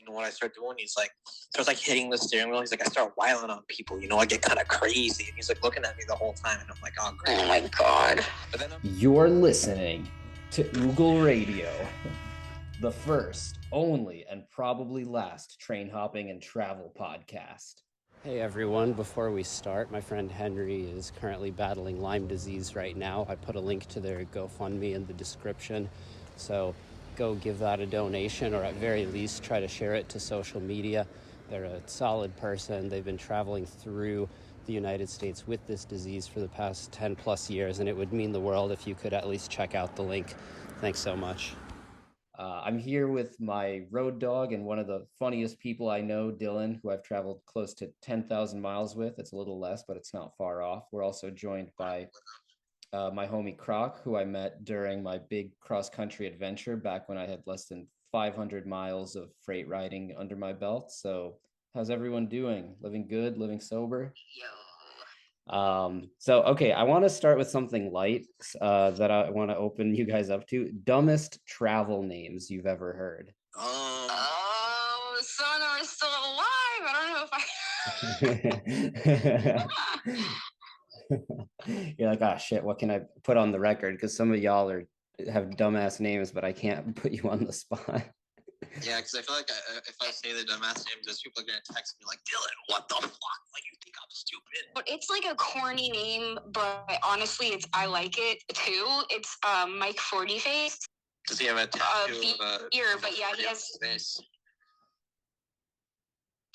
know what I start doing? He's like, starts like hitting the steering wheel. He's like, I start whiling on people, you know, I get kind of crazy. And he's like looking at me the whole time. And I'm like, oh, great. Oh my God. But then You're listening to Oogle Radio, the first, only, and probably last train hopping and travel podcast. Hey everyone, before we start, my friend Henry is currently battling Lyme disease right now. I put a link to their GoFundMe in the description, so go give that a donation, or at very least try to share it to social media. They're a solid person. They've been traveling through the United States with this disease for the past 10 plus years, and it would mean the world if you could at least check out the link. Thanks so much. I'm here with my road dog and one of the funniest people I know, Dylan, who I've traveled close to 10,000 miles with. It's a little less, but it's not far off. We're also joined by my homie Croc, who I met during my big cross-country adventure back when I had less than 500 miles of freight riding under my belt. So how's everyone doing? Living good, living sober? Okay, I want to start with something light that I want to open you guys up to. Dumbest travel names you've ever heard. Some of them are still alive. I don't know if I... You're like, oh shit, what can I put on the record? Because some of y'all have dumbass names, but I can't put you on the spot. Yeah, because I feel like if I say the dumbass names, those people are going to text me like, Dylan, what the fuck? Like, you think I'm stupid? But it's like a corny name, but honestly, I like it too. It's Mike 40 Face. Does he have a tattoo of ear? But yeah, he has face.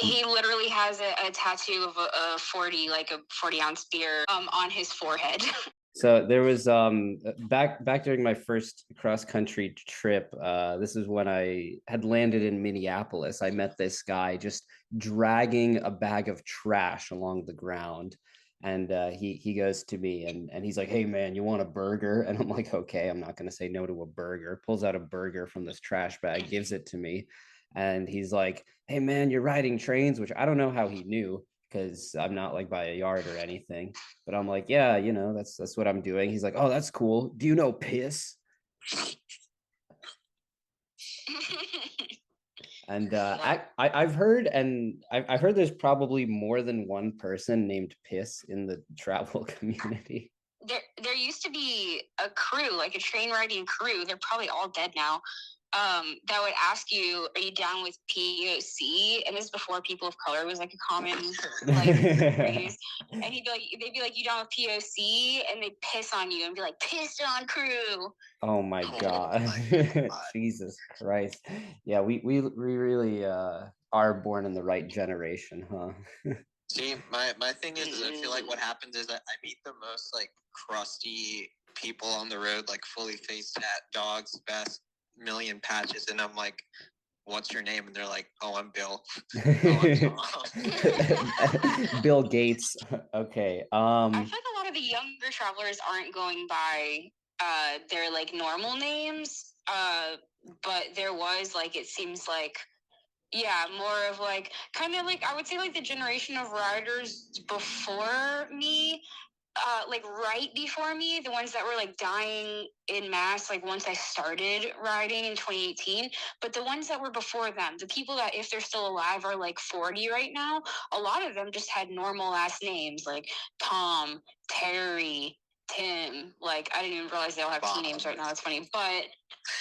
He literally has a tattoo of a 40, like a 40-ounce beer, on his forehead. So there was back during my first cross-country trip, this is when I had landed in Minneapolis. I met this guy just dragging a bag of trash along the ground, and he goes to me and he's like, hey man, you want a burger? And I'm like, okay, I'm not going to say no to a burger. Pulls out a burger from this trash bag, gives it to me, and he's like, hey man, you're riding trains, which I don't know how he knew, because I'm not like by a yard or anything. But I'm like, yeah, you know, that's what I'm doing. He's like, oh, that's cool. Do you know piss? And I've heard there's probably more than one person named Piss in the travel community. There used to be a crew, like a train riding crew. They're probably all dead now. That would ask you, are you down with POC? And this is before people of color was like a common like phrase. And they'd be like, you down with POC? And they'd piss on you and be like, pissed on crew. Oh my God. Jesus Christ. Yeah, we really are born in the right generation, huh? See, my thing is I feel like what happens is that I meet the most like crusty people on the road, like fully face tat, dogs, best, million patches, and I'm like, what's your name? And they're like, oh, I'm Bill. Bill Gates. Okay. I feel like a lot of the younger travelers aren't going by their like normal names, but there was like, it seems like, yeah, more of like kind of like I would say like the generation of riders before me, like right before me, the ones that were like dying in mass, like once I started riding in 2018, but the ones that were before them, the people that if they're still alive are like 40 right now, a lot of them just had normal last names like Tom, Terry, Tim. Like I didn't even realize they all have T names right now. That's funny. But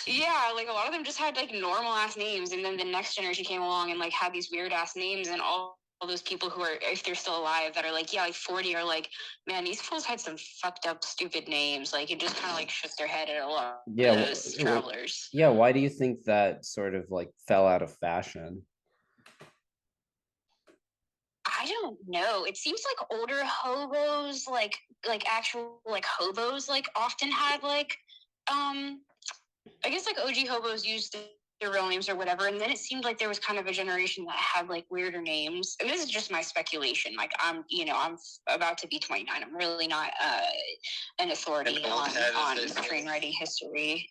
yeah, like a lot of them just had like normal ass names, and then the next generation came along and like had these weird ass names, and all those people who are, if they're still alive, that are like, yeah, like 40 are like, man, these fools had some fucked up stupid names. Like it just kind of like shook their head at a lot of those travelers. Yeah, why do you think that sort of like fell out of fashion? I don't know. It seems like older hobos, like actual like hobos, like often had like I guess like OG hobos used their real names or whatever, and then it seemed like there was kind of a generation that had like weirder names. And this is just my speculation. Like I'm about to be 29. I'm really not an authority on train riding history.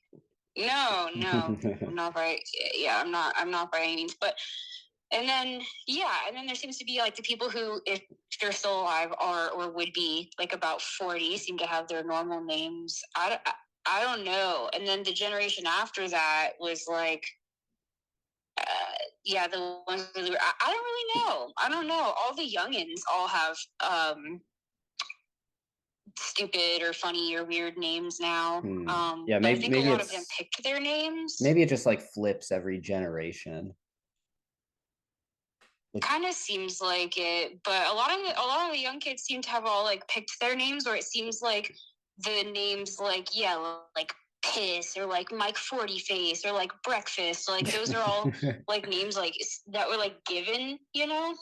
No, I'm not by. Yeah, I'm not by any means. But and then there seems to be like the people who, if they're still alive, are or would be like about 40, seem to have their normal names. I don't know. And then the generation after that was like, yeah, the ones with I don't really know. I don't know. All the youngins all have stupid or funny or weird names now. Yeah, but I think maybe a lot of them picked their names. Maybe it just like flips every generation. Kind of seems like it, but a lot of the young kids seem to have all like picked their names, or it seems like the names like like piss or like Mike 40 face or like breakfast, like those are all like names like that were like given, you know.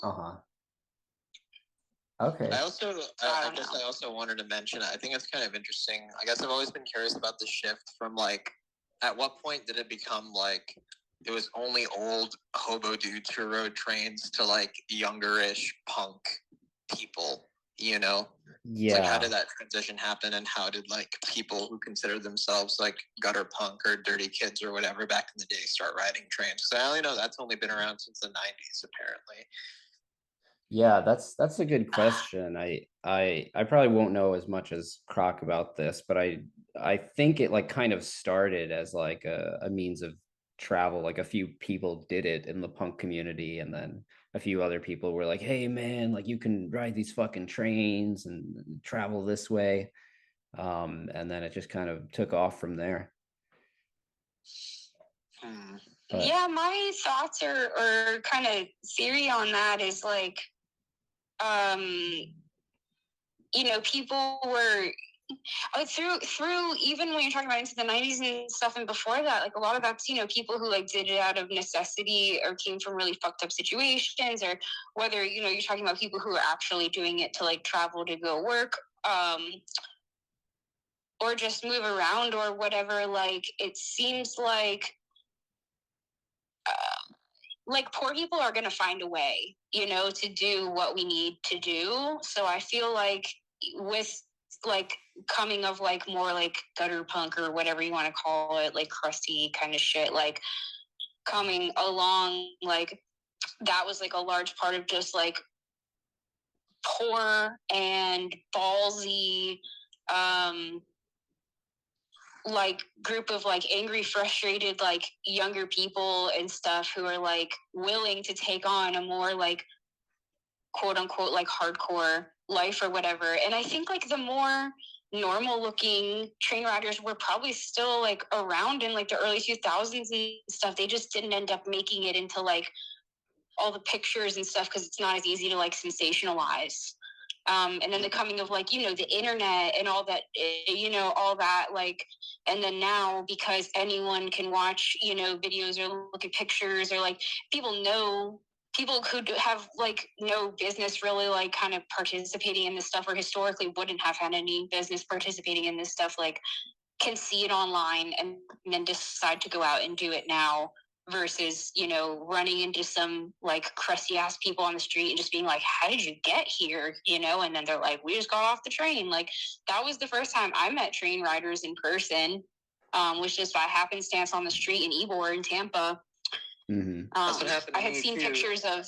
Okay. I guess I also wanted to mention, I think it's kind of interesting. I guess I've always been curious about the shift from like, at what point did it become like it was only old hobo dudes who rode trains to like younger-ish punk people, you know? Yeah. Like, how did that transition happen, and how did like people who consider themselves like gutter punk or dirty kids or whatever back in the day start riding trains? Because I only know that's only been around since the 90s, apparently. Yeah, that's a good question. I probably won't know as much as Croc about this, but I think it like kind of started as like a means of travel. Like a few people did it in the punk community, and then a few other people were like, "Hey man, like you can ride these fucking trains and travel this way." And then it just kind of took off from there. Yeah, my thoughts or kind of theory on that is like, you know, people were through even when you're talking about into the 90s and stuff and before that, like a lot of that's, you know, people who like did it out of necessity or came from really fucked up situations, or whether, you know, you're talking about people who are actually doing it to like travel to go work, or just move around or whatever. Like it seems like poor people are going to find a way, you know, to do what we need to do. So I feel like with like coming of like more like gutter punk or whatever you want to call it, like crusty kind of shit, like coming along, like that was like a large part of just like poor and ballsy like group of like angry, frustrated, like younger people and stuff who are like willing to take on a more like quote unquote like hardcore life or whatever. And I think like the more normal looking train riders were probably still like around in like the early 2000s and stuff. They just didn't end up making it into like all the pictures and stuff because it's not as easy to like sensationalize. And then the coming of like, you know, the internet and all that, you know, all that, like, and then now because anyone can watch, you know, videos or look at pictures, or like people who have like no business really like kind of participating in this stuff, or historically wouldn't have had any business participating in this stuff, like can see it online and then decide to go out and do it now, versus, you know, running into some like crusty ass people on the street and just being like, how did you get here, you know? And then they're like, we just got off the train. Like that was the first time I met train riders in person, was just by happenstance on the street in Ybor in Tampa. That's what happened to I had me seen too. pictures of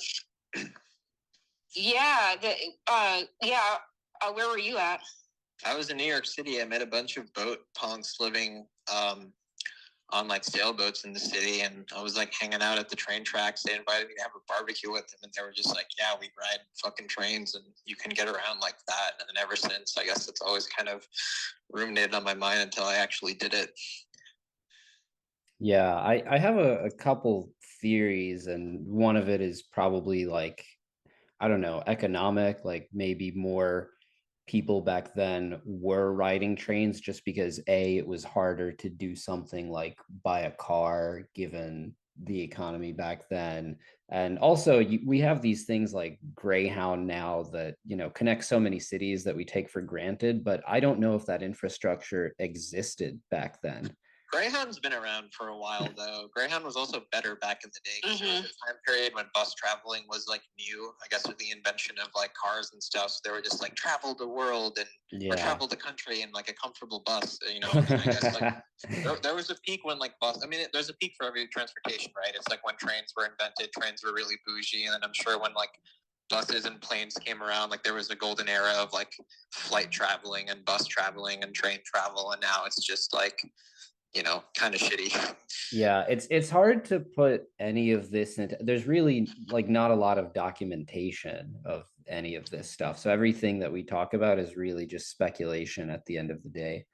where were you at? I was in New York City. I met a bunch of boat punks living on like sailboats in the city, and I was like hanging out at the train tracks. They invited me to have a barbecue with them, and they were just like, yeah, we ride fucking trains and you can get around like that. And then ever since, I guess it's always kind of ruminated on my mind until I actually did it. Yeah, I have a couple theories, and one of it is probably like, I don't know, economic, like maybe more people back then were riding trains just because A, it was harder to do something like buy a car given the economy back then. And also we have these things like Greyhound now that, you know, connect so many cities that we take for granted, but I don't know if that infrastructure existed back then. Greyhound's been around for a while, though. Greyhound was also better back in the day because there was a time period when bus traveling was like new, I guess, with the invention of like cars and stuff. So they were just like travel the world or travel the country in like a comfortable bus, you know. And I guess like there was a peak when like bus. I mean, there's a peak for every transportation, right? It's like when trains were invented, trains were really bougie, and then I'm sure when like buses and planes came around, like there was a golden era of like flight traveling and bus traveling and train travel, and now it's just like kind of shitty. Yeah, it's hard to put any of this into. There's really like not a lot of documentation of any of this stuff. So everything that we talk about is really just speculation at the end of the day.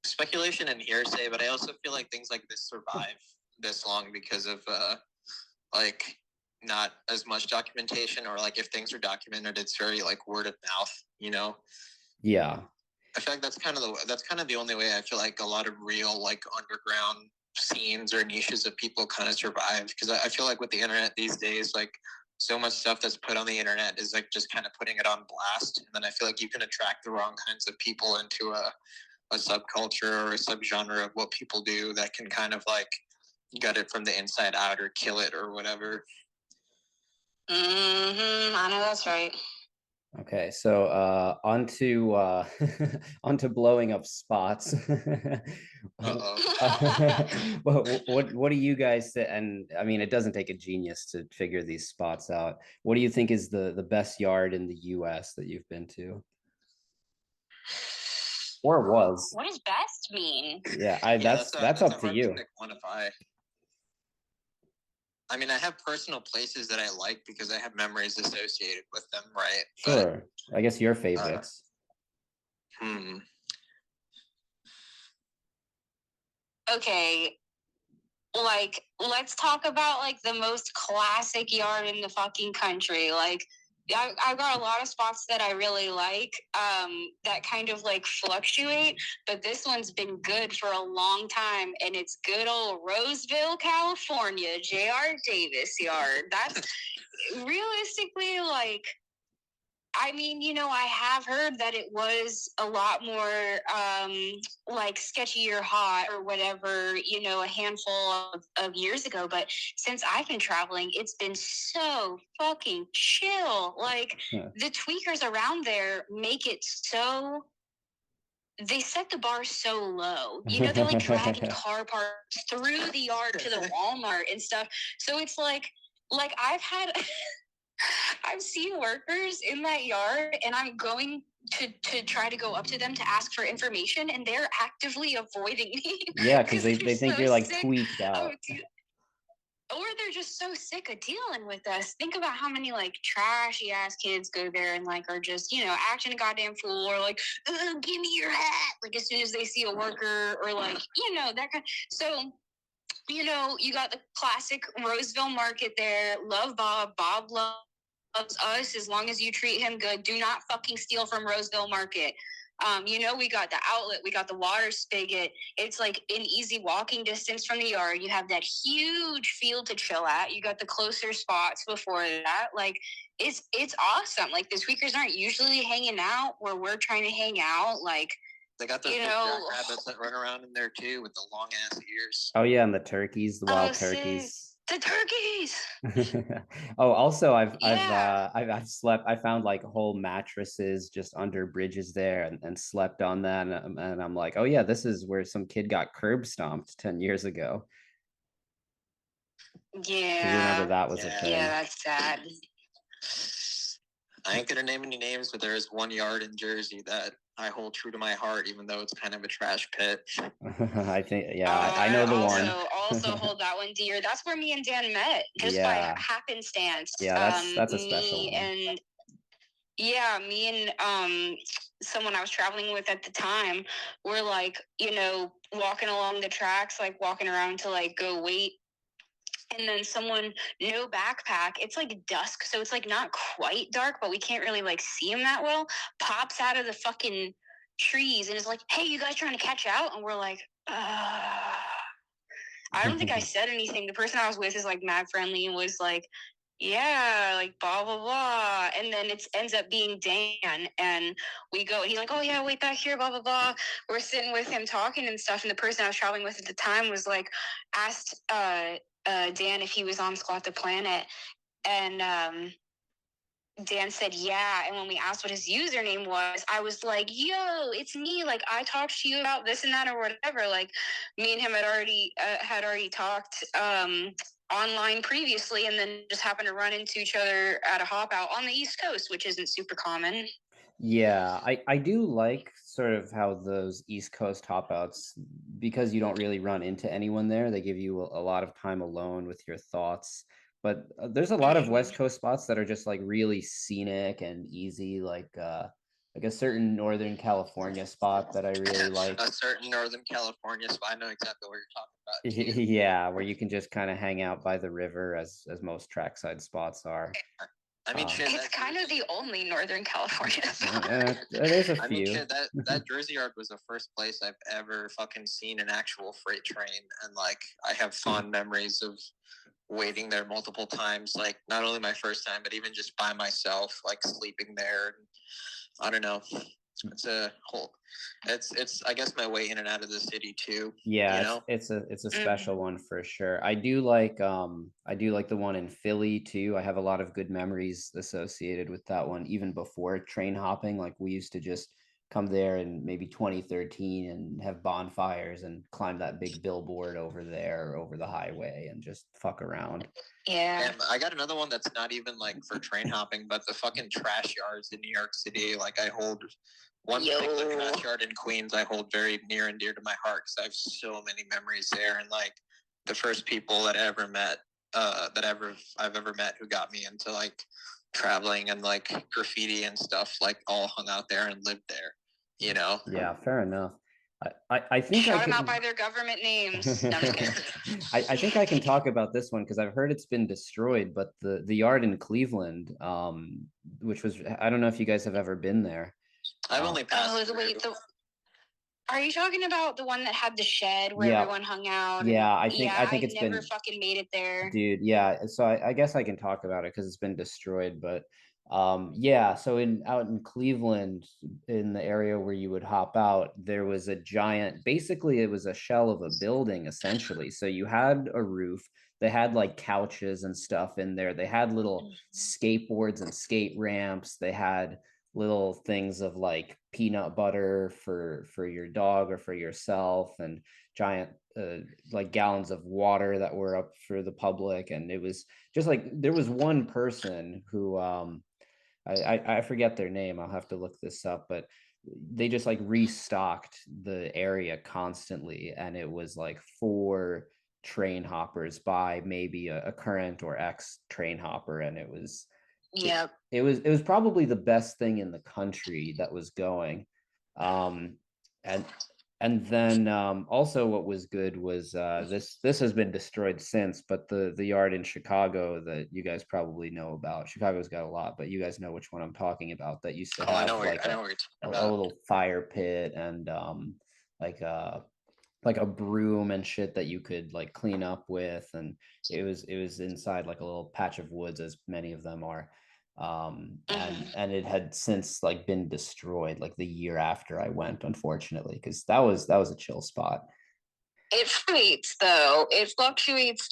Speculation and hearsay, but I also feel like things like this survive this long because of like not as much documentation, or like if things are documented, it's very like word of mouth. Yeah. I feel like that's kind of the only way I feel like a lot of real like underground scenes or niches of people kind of survive, because I feel like with the internet these days, like so much stuff that's put on the internet is like just kind of putting it on blast, and then I feel like you can attract the wrong kinds of people into a subculture or a subgenre of what people do that can kind of like gut it from the inside out or kill it or whatever. I know that's right. Okay, so onto onto blowing up spots. What do you guys say? And I mean, it doesn't take a genius to figure these spots out. What do you think is the best yard in the US that you've been to? Or was? What does best mean? Yeah, that's up to you. I mean, I have personal places that I like because I have memories associated with them, right? Sure. But, I guess your favorites. Okay, like let's talk about like the most classic yard in the fucking country. Like I've got a lot of spots that I really like that kind of like fluctuate, but this one's been good for a long time, and it's good old Roseville, California, J.R. Davis Yard. That's realistically like, I mean, I have heard that it was a lot more like sketchy or hot or whatever, a handful of years ago. But since I've been traveling, it's been so fucking chill. Like the tweakers around there make it so, they set the bar so low. They're like dragging car parts through the yard to the Walmart and stuff. So it's like I've seen workers in that yard, and I'm going to try to go up to them to ask for information, and they're actively avoiding me. Yeah, because they think you're like tweaked out. Or they're just so sick of dealing with us. Think about how many like trashy ass kids go there and like are just, acting a goddamn fool, or like, give me your hat, like as soon as they see a worker, or like, that kind. So you got the classic Roseville Market there. Love Bob. Bob loves us as long as you treat him good. Do not fucking steal from Roseville Market. We got the outlet, we got the water spigot. It's like an easy walking distance from the yard. You have that huge field to chill at. You got the closer spots before that. Like it's awesome. Like the tweakers aren't usually hanging out where we're trying to hang out. Like they got those rabbits that run around in there too with the long ass ears. Oh yeah, and the turkeys, the wild turkeys. The turkeys. Oh, also I've slept. I found like whole mattresses just under bridges there, and slept on that, and I'm like, oh yeah, this is where some kid got curb stomped 10 years ago. Yeah, you remember that was a thing. Yeah, that's sad. I ain't gonna name any names, but there is one yard in Jersey that I hold true to my heart, even though it's kind of a trash pit. I think, I know the one. Also hold that one dear. That's where me and Dan met, just by happenstance. Yeah, that's a special one. And yeah, me and someone I was traveling with at the time were like, walking along the tracks, like walking around to like go wait. And then someone, no backpack, it's like dusk, so it's like not quite dark, but we can't really like see him that well, pops out of the fucking trees and is like, hey, you guys trying to catch out? And we're like, I don't think I said anything. The person I was with is like mad friendly and was like, yeah, like blah blah blah. And then it ends up being Dan, and we go, he's like, oh yeah, wait back here, blah blah blah. We're sitting with him talking and stuff, and the person I was traveling with at the time was like, asked Dan if he was on Squat the Planet, and Dan said yeah. And when we asked what his username was, I was like, yo, it's me, like I talked to you about this and that or whatever. Like me and him had already talked online previously, and then just happened to run into each other at a hop out on the East Coast, which isn't super common. Yeah, I do like sort of how those East Coast hop outs, because you don't really run into anyone there, they give you a lot of time alone with your thoughts. But there's a lot of Mhm. West Coast spots that are just like really scenic and easy, like a certain Northern California spot that I really like. A certain Northern California spot. I know exactly what you're talking about too. Yeah, where you can just kind of hang out by the river as most trackside spots are. I mean, Um, shit. It's That kind of the only Northern California spot. there's a I mean, few. shit. That Jersey Yard was the first place I've ever fucking seen an actual freight train, and like I have fond memories of waiting there multiple times. Like not only my first time, but even just by myself, like sleeping there. I don't know. It's a whole. It's I guess my way in and out of the city too. Yeah, You know. it's a special Mhm. one for sure. I do like the one in Philly too. I have a lot of good memories associated with that one, even before train hopping. Like we used to just come there in maybe 2013 and have bonfires and climb that big billboard over there over the highway and just fuck around. Yeah. And I got another one that's not even like for train hopping, but the fucking trash yards in New York City. Like I hold one particular trash yard in Queens. I hold very near and dear to my heart because I have so many memories there. And like the first people that I ever met, I've ever met who got me into like traveling and like graffiti and stuff, like all hung out there and lived there. You know. Yeah, fair enough. I think I Shout them out by can. their government names. No, I'm just kidding. I think I can talk about this one because I've heard it's been destroyed, but the yard in Cleveland, which was, I don't know if you guys have ever been there. I've only passed. Oh, through. wait, are you talking about the one that had the shed where Yeah, everyone hung out? yeah, And I yeah, think I've it's never been, fucking made it there. dude, yeah. So I guess I can talk about it because it's been destroyed, but yeah, so in out in Cleveland, in the area where you would hop out, there was a giant, basically it was a shell of a building essentially. So you had a roof, they had like couches and stuff in there, they had little skateboards and skate ramps, they had little things of like peanut butter for your dog or for yourself, and giant like gallons of water that were up for the public. And it was just like there was one person who I forget their name, I'll have to look this up, but they just like restocked the area constantly, and it was like for train hoppers by maybe a current or ex train hopper, and Yep. it was probably the best thing in the country that was going. um and and then also what was good was this has been destroyed since, but the yard in Chicago that you guys probably know about. Chicago's got a lot, but you guys know which one I'm talking about. That used to Oh, I have know. like I know what you're talking a about. little fire pit and like like a broom and shit that you could like clean up with, and it was inside like a little patch of woods, as many of them are. And it had since like been destroyed like the year after I went, unfortunately, because that was a chill spot. It fluctuates though. It fluctuates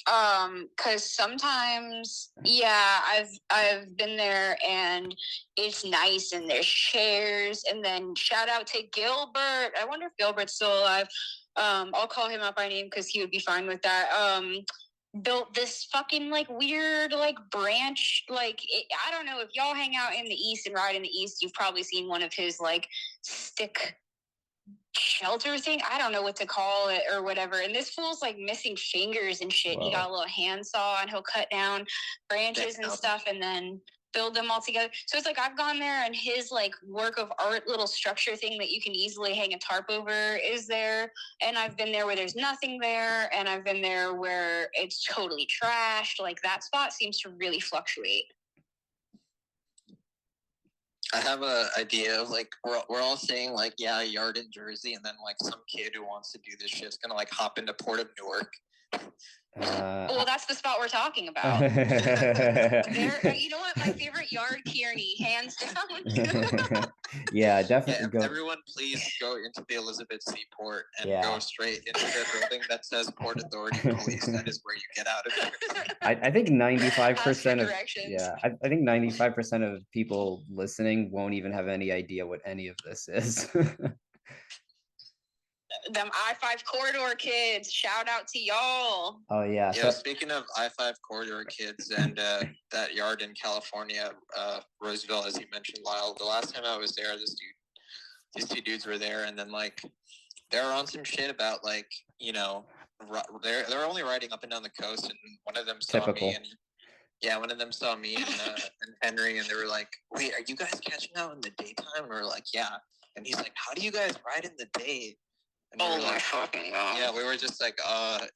because sometimes I've been there and it's nice and there's chairs, and then shout out to Gilbert. I wonder if Gilbert's still alive. I'll call him up by name because he would be fine with that. Built this fucking like weird like branch, I don't know if y'all hang out in the east and ride in the east, you've probably seen one of his like stick shelter thing. I don't know what to call it or whatever. And this fool's like missing fingers and shit. Whoa. He got a little handsaw and he'll cut down branches and stuff and then build them all together. So it's like I've gone there and his like work of art little structure thing that you can easily hang a tarp over is there. And I've been there where there's nothing there. And I've been there where it's totally trashed. Like that spot seems to really fluctuate. I have an idea of like we're all saying like a yard in Jersey, and then like some kid who wants to do this shit is gonna like hop into Port of Newark. Well, that's the spot we're talking about. There, you know what? My favorite yard, Kearney, hands down. Yeah, definitely go. Everyone, please go into the Elizabeth Seaport and Yeah. go straight into the building that says Port Authority Police. That is where you get out of there. I think 95% of directions. I think 95% of people listening won't even have any idea what any of this is. them I-5 corridor kids. Shout out to y'all. Oh yeah. Yeah, speaking of I-5 corridor kids and that yard in California, Roosevelt, as you mentioned, Lyle, the last time I was there, these two dudes were there, and then like they were on some shit about like, you know, they're only riding up and down the coast, and one of them saw me, and one of them saw me and Henry, and they were like, "Wait, are you guys catching out in the daytime?" And we were like, "Yeah." And he's like, "How do you guys ride in the day?" And oh my fucking god. Yeah, we were just like,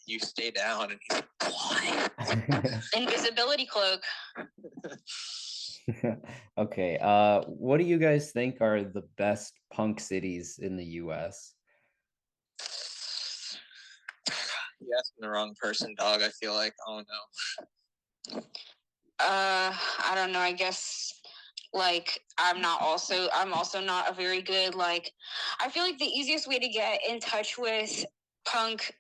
you stay down. And he's like, why? Invisibility cloak. Okay. What do you guys think are the best punk cities in the US? You asking the wrong person, dog. I feel like, oh no. I don't know. I guess like I'm also not a very good like. I feel like the easiest way to get in touch with punk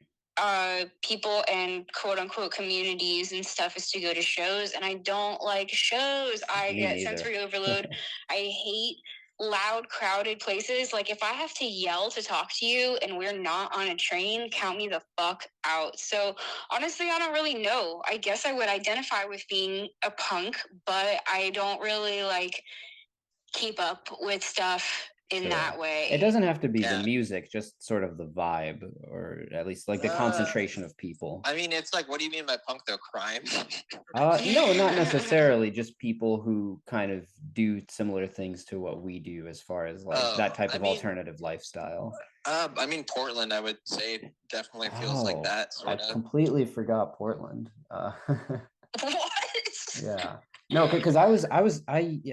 people and quote unquote communities and stuff is to go to shows, and I don't like shows. I get sensory overload. I hate loud crowded places. Like if I have to yell to talk to you and we're not on a train, count me the fuck out. So honestly, I don't really know. I guess I would identify with being a punk, but I don't really like keep up with stuff in that way. It doesn't have to be the music, just sort of the vibe, or at least like the concentration of people. I mean, it's like, what do you mean by punk though? Crime? No, not necessarily. Just people who kind of do similar things to what we do, as far as like that type of alternative lifestyle. I mean, Portland, I would say, definitely feels like that. I completely forgot Portland. What? Yeah. No, because I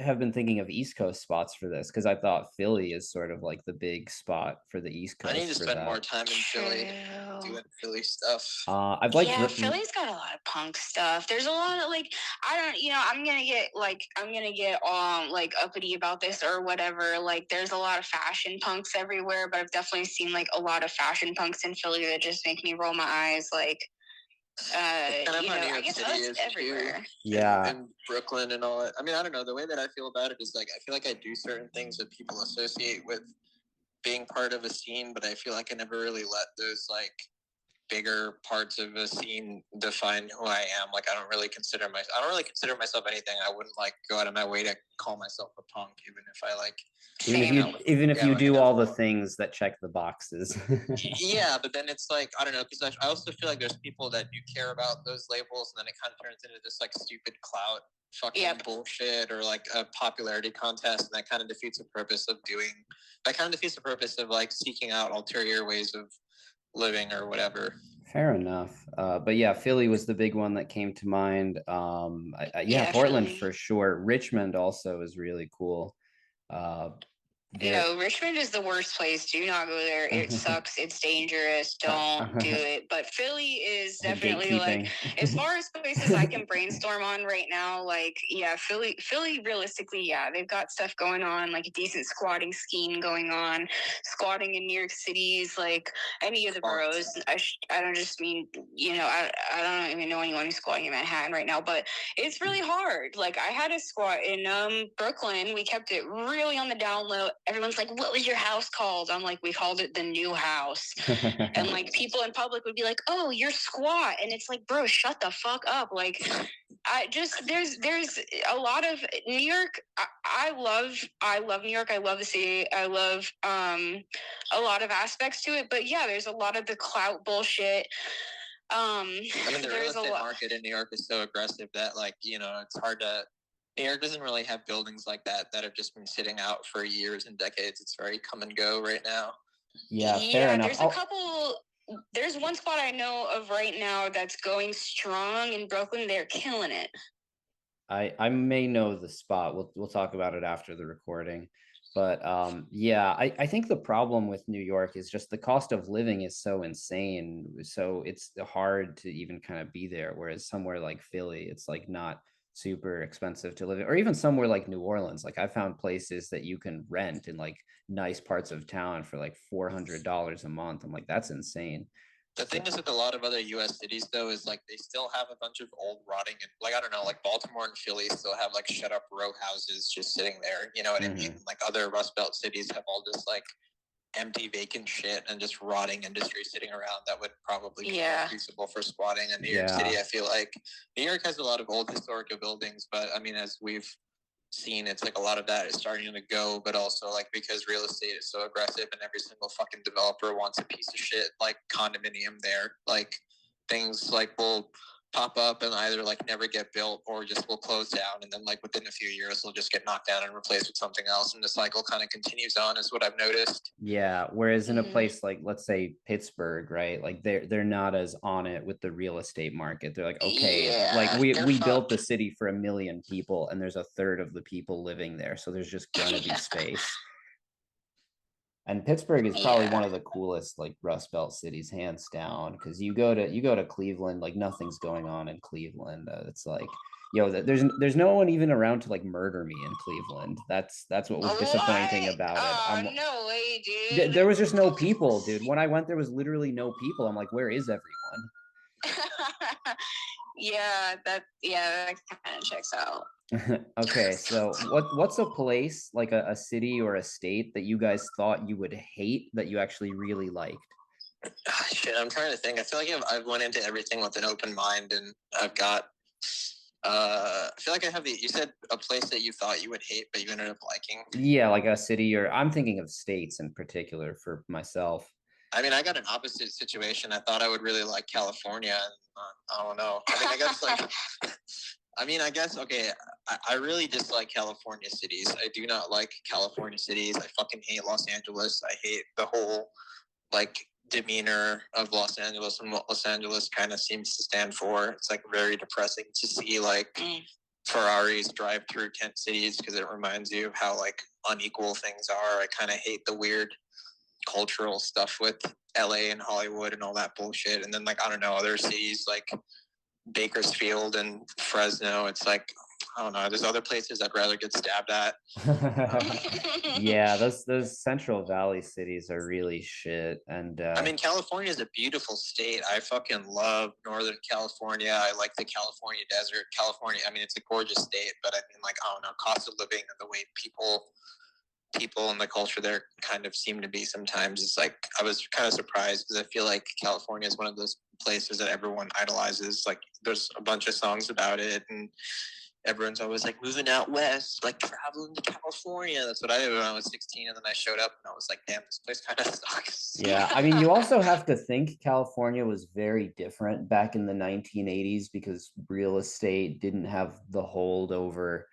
have been thinking of East Coast spots for this, because I thought Philly is sort of like the big spot for the East Coast. I need to spend more time in Philly doing Philly stuff. Philly's got a lot of punk stuff. There's a lot of like, I don't, I'm gonna get like uppity about this or whatever. Like there's a lot of fashion punks everywhere, but I've definitely seen like a lot of fashion punks in Philly that just make me roll my eyes. Like I guess us everywhere. Too, yeah, and Brooklyn and all that. I mean, I don't know. The way that I feel about it is like I feel like I do certain things that people associate with being part of a scene, but I feel like I never really let those like bigger parts of a scene define who I am. Like I don't really consider myself anything. I wouldn't like go out of my way to call myself a punk, even if I like. Even if you do all the things that check the boxes. Yeah, but then it's like, I don't know, because I also feel like there's people that do care about those labels, and then it kind of turns into this like stupid clout fucking bullshit, or like a popularity contest, and that kind of defeats the purpose of like seeking out ulterior ways of living or whatever. Fair enough. But yeah, Philly was the big one that came to mind. Portland Philly. For sure. Richmond also is really cool. Richmond is the worst place. Do not go there. It sucks. It's dangerous. Don't do it. But Philly is definitely like, as far as places I can brainstorm on right now, like, yeah, Philly realistically, yeah, they've got stuff going on, like a decent squatting scheme going on. Squatting in New York City's like any of the boroughs. I don't just mean, I don't even know anyone who's squatting in Manhattan right now, but it's really hard. Like I had a squat in Brooklyn. We kept it really on the down low. Everyone's like, what was your house called? I'm like, we called it the new house. And like people in public would be like, oh, you're squat. And it's like, bro, shut the fuck up. Like there's a lot of New York. I love New York. I love the city. I love a lot of aspects to it. But yeah, there's a lot of the clout bullshit. I mean, the real estate market in New York is so aggressive that like, it's hard to. New York doesn't really have buildings like that have just been sitting out for years and decades. It's very come and go right now. Yeah, fair enough. There's a couple. There's one spot I know of right now that's going strong in Brooklyn. They're killing it. I may know the spot. We'll talk about it after the recording. But I think the problem with New York is just the cost of living is so insane. So it's hard to even kind of be there. Whereas somewhere like Philly, it's like not super expensive to live in, or even somewhere like New Orleans. Like I found places that you can rent in like nice parts of town for like $400 a month. I'm like, that's insane. The thing is with a lot of other U.S. cities, though, is like they still have a bunch of old rotting, and like I don't know, like Baltimore and Philly still have like shut up row houses just sitting there. You know what I mean? Like other Rust Belt cities have all this like empty vacant shit and just rotting industry sitting around that would probably be Yeah. more feasible for squatting. And New York Yeah. City, I feel like New York has a lot of old historical buildings, but I mean, as we've seen, it's like a lot of that is starting to go, but also like because real estate is so aggressive and every single fucking developer wants a piece of shit like condominium there, like things like will pop up and either like never get built or just will close down, and then like within a few years they'll just get knocked down and replaced with something else, and the cycle kind of continues on, is what I've noticed. Yeah, whereas in a place like, let's say, Pittsburgh, right? Like they're not as on it with the real estate market. They're like, okay, Yeah, like we they're built the fucked. city for 1 million people and there's a third of the people living there, so there's just gonna be Yeah. space. And Pittsburgh is probably Yeah. one of the coolest like Rust Belt cities, hands down, because you go to Cleveland, like nothing's going on in Cleveland. It's like, there's no one even around to like murder me in Cleveland. That's what was disappointing What? about it. Oh, no way, dude. There was just no people, dude. When I went, there was literally no people. I'm like, where is everyone? That kind of checks out. Okay, so what's a place like a city or a state that you guys thought you would hate that you actually really liked? Shit, I'm trying to think. I feel like I've went into everything with an open mind, and I've got. I feel like I have you said a place that you thought you would hate, but you ended up liking. Yeah, like a city, or I'm thinking of states in particular for myself. I mean, I got an opposite situation. I thought I would really like California. And, I don't know. I mean, I guess like. I guess, okay, I really dislike California cities. I do not like California cities. I fucking hate Los Angeles. I hate the whole, like, demeanor of Los Angeles and what Los Angeles kind of seems to stand for. It's, like, very depressing to see, like, Ferraris drive through tent cities because it reminds you of how, like, unequal things are. I kind of hate the weird cultural stuff with LA and Hollywood and all that bullshit. And then, like, I don't know, other cities, like, Bakersfield and Fresno. It's like, I don't know. There's other places I'd rather get stabbed at. Yeah, those Central Valley cities are really shit. And I mean, California is a beautiful state. I fucking love Northern California. I like the California desert. California, I mean, it's a gorgeous state, but I mean, like, I don't know, cost of living and the way people and the culture there kind of seem to be sometimes. It's like I was kind of surprised because I feel like California is one of those places that everyone idolizes. Like there's a bunch of songs about it, and everyone's always like moving out west, like traveling to California. That's what I did when I was 16, and then I showed up and I was like, damn, this place kind of sucks. Yeah, I mean, you also have to think California was very different back in the 1980s because real estate didn't have the hold over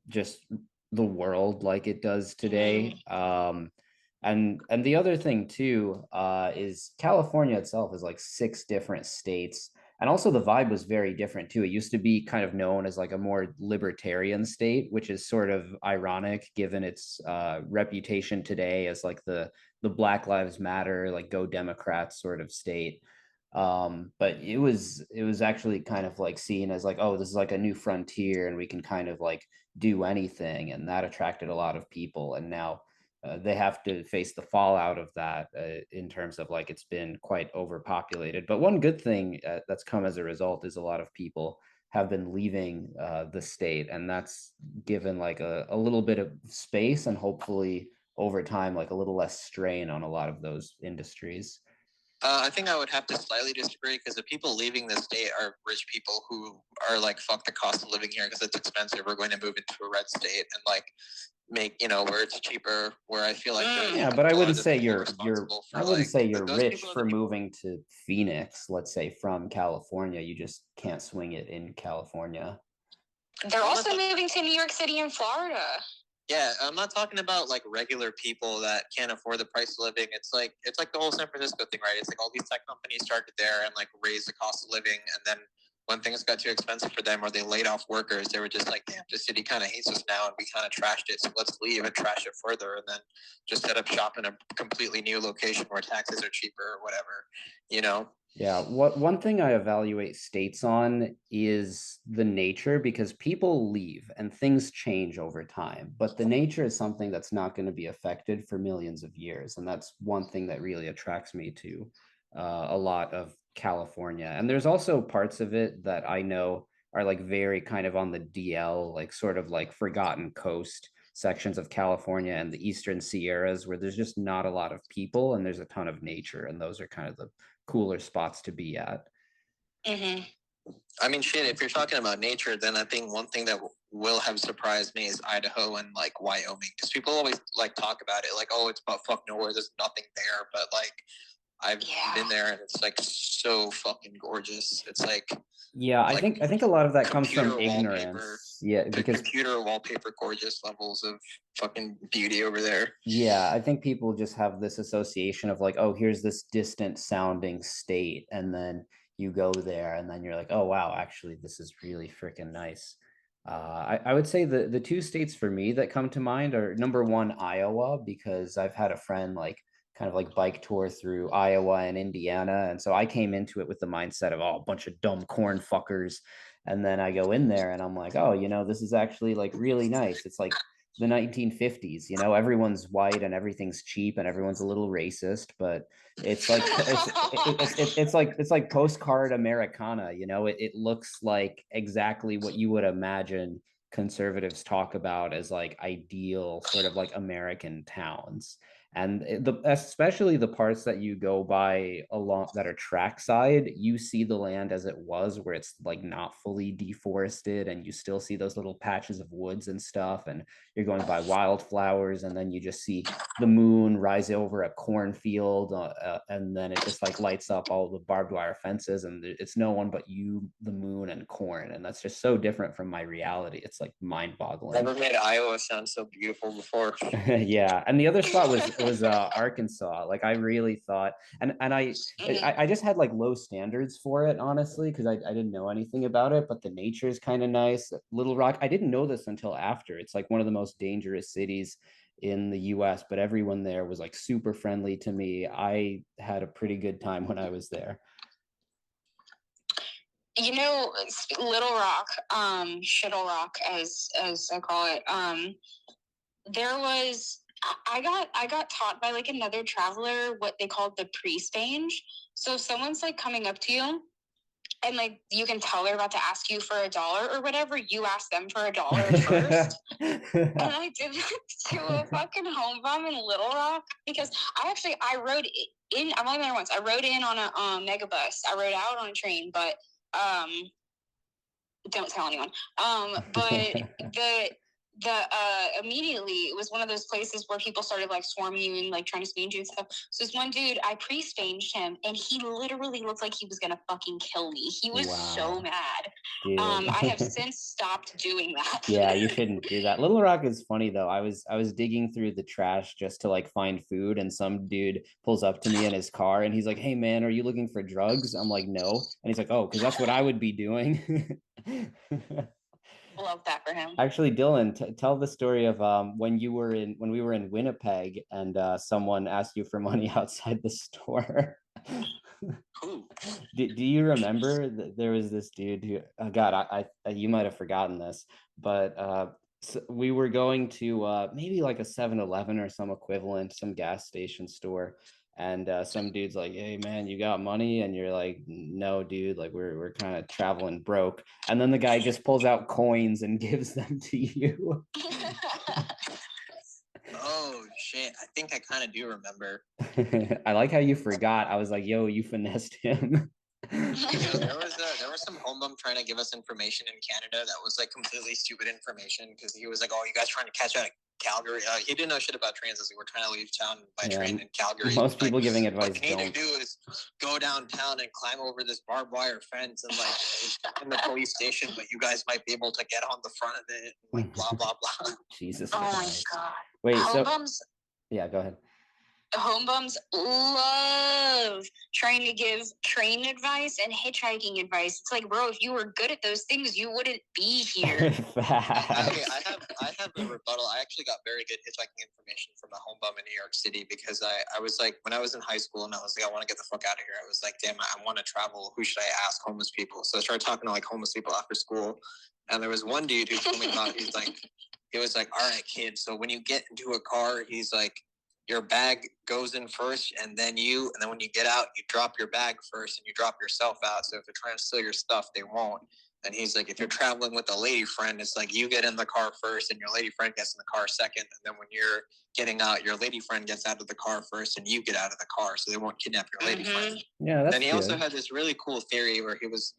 just the world like it does today. And the other thing too is California itself is like 6 different states. And also the vibe was very different too. It used to be kind of known as like a more libertarian state, which is sort of ironic given its reputation today as like the Black Lives Matter, like go Democrats sort of state. But it was actually kind of like seen as like, oh, this is like a new frontier and we can kind of like do anything, and that attracted a lot of people. And now they have to face the fallout of that in terms of like it's been quite overpopulated. But one good thing that's come as a result is a lot of people have been leaving the state, and that's given like a little bit of space and hopefully over time like a little less strain on a lot of those industries. I think I would have to slightly disagree because the people leaving the state are rich people who are like, fuck the cost of living here because it's expensive. We're going to move into a red state and like make, where it's cheaper, where I feel like yeah, but I wouldn't say you're I wouldn't like, say you're those rich people are for the people. moving to Phoenix, let's say, from California. You just can't swing it in California. They're also moving to New York City and Florida. Yeah, I'm not talking about like regular people that can't afford the price of living. It's like the whole San Francisco thing, right? It's like all these tech companies started there and like raised the cost of living, and then when things got too expensive for them or they laid off workers, they were just like, damn, the city kind of hates us now and we kind of trashed it, so let's leave and trash it further and then just set up shop in a completely new location where taxes are cheaper or whatever. Yeah, one thing I evaluate states on is the nature, because people leave and things change over time, but the nature is something that's not going to be affected for millions of years. And that's one thing that really attracts me to a lot of California. And there's also parts of it that I know are like very kind of on the DL, like sort of like forgotten coast sections of California and the Eastern Sierras where there's just not a lot of people and there's a ton of nature. And those are kind of the cooler spots to be at. Mm-hmm. I mean, shit, if you're talking about nature, then I think one thing that will have surprised me is Idaho and like Wyoming. Because people always like talk about it like, oh, it's about fuck nowhere, there's nothing there. But like, I've been there and it's like so fucking gorgeous. It's like, yeah, I think a lot of that comes from ignorance. Yeah, because computer wallpaper gorgeous levels of fucking beauty over there. Yeah, I think people just have this association of like, oh, here's this distant sounding state, and then you go there, and then you're like, oh wow, actually, this is really freaking nice. I would say the two states for me that come to mind are number one, Iowa, because I've had a friend like kind of like bike tour through Iowa and Indiana. And so I came into it with the mindset of, oh, a bunch of dumb corn fuckers. And then I go in there and I'm like, oh, this is actually like really nice. It's like the 1950s, everyone's white and everything's cheap and everyone's a little racist, but it's like it's like postcard Americana. It looks like exactly what you would imagine conservatives talk about as like ideal sort of like American towns. And especially the parts that you go by along that are trackside, you see the land as it was, where it's like not fully deforested, and you still see those little patches of woods and stuff, and you're going by wildflowers, and then you just see the moon rise over a cornfield, and then it just like lights up all the barbed wire fences, and it's no one but you, the moon, and corn, and that's just so different from my reality. It's like mind-boggling. Never made Iowa sound so beautiful before. Yeah, and the other spot was Arkansas. Like I really thought, and I just had like low standards for it, honestly, because I didn't know anything about it. But the nature is kind of nice. Little Rock, I didn't know this until after. It's like one of the most dangerous cities in the US, but everyone there was like super friendly to me. I had a pretty good time when I was there. Little Rock, Shittle Rock, as I call it. There was I got taught by like another traveler what they called the pre-spange. So if someone's like coming up to you and like you can tell they're about to ask you for $1 or whatever, you ask them for $1 first. And I did that to a fucking home bum in Little Rock because I rode in. I've only been there once. I rode in on a megabus. I rode out on a train, but don't tell anyone. But immediately it was one of those places where people started like swarming you and like trying to spange you and stuff. So this one dude, I pre-spanged him and he literally looked like he was gonna fucking kill me. He was so mad. Dude. I have since stopped doing that. Yeah, you shouldn't do that. Little Rock is funny though. I was digging through the trash just to like find food, and some dude pulls up to me in his car and he's like, hey man, are you looking for drugs? I'm like, no. And he's like, oh, because that's what I would be doing. Love that for him. Actually, Dylan, tell the story of when we were in Winnipeg and someone asked you for money outside the store. Do you remember that there was this dude who, God, I you might have forgotten this, but so we were going to maybe like a 7-Eleven or some equivalent, some gas station store. And some dude's like, hey man, you got money? And you're like, no dude, like we're kind of traveling broke. And then the guy just pulls out coins and gives them to you. Oh shit, I think I kind of do remember. I like how you forgot. I was like, yo, you finessed him. There was some home bum trying to give us information in Canada that was like completely stupid information, because he was like, oh, you guys trying to catch out of Calgary? He didn't know shit about trains, as we were trying to leave town by train in Calgary. Most people like, giving advice what you need to do is go downtown and climb over this barbed wire fence and like in the police station, but you guys might be able to get on the front of it, and like blah blah blah. Jesus. Oh my god. Wait, home bums. Yeah, go ahead. Home bums love trying to give train advice and hitchhiking advice. It's like, bro, if you were good at those things, you wouldn't be here. Okay, I have a rebuttal. I actually got very good hitchhiking information from a home bum in New York City, because I was like, when I was in high school and I was like, I want to get the fuck out of here. I was like, damn, I want to travel. Who should I ask? Homeless people. So I started talking to like homeless people after school. And there was one dude who told me about, he was like, all right, kid. So when you get into a car, he's like, your bag goes in first, and then when you get out, you drop your bag first and you drop yourself out. So if they're trying to steal your stuff, they won't. And he's like, if you're traveling with a lady friend, it's like you get in the car first and your lady friend gets in the car second. And then when you're getting out, your lady friend gets out of the car first and you get out of the car so they won't kidnap your lady friend. Yeah, that's Then he good. also had this really cool theory where he was,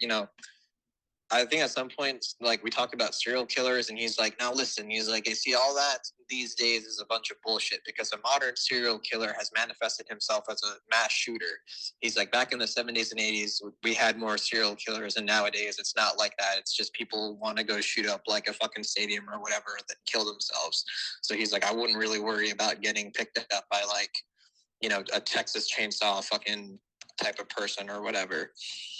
I think at some point, like we talked about serial killers, and he's like, now listen, he's like, you see, all that these days is a bunch of bullshit because a modern serial killer has manifested himself as a mass shooter. He's like, back in the 70s and 80s, we had more serial killers, and nowadays it's not like that. It's just people want to go shoot up like a fucking stadium or whatever that kill themselves. So he's like, I wouldn't really worry about getting picked up by like, a Texas chainsaw fucking type of person or whatever.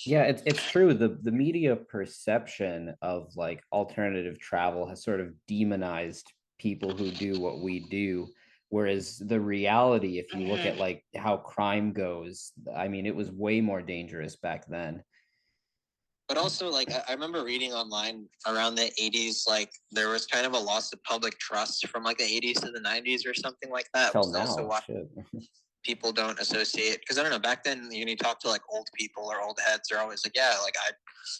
Yeah, it's true. The media perception of like alternative travel has sort of demonized people who do what we do. Whereas the reality, if you look at like how crime goes, I mean, it was way more dangerous back then. But also, like, I remember reading online around the 80s, like, there was kind of a loss of public trust from, like, the 80s to the 90s or something like that. Till now, also why shit. people don't associate, because I don't know, back then, you talk to, like, old people or old heads, they're always like, yeah, like, I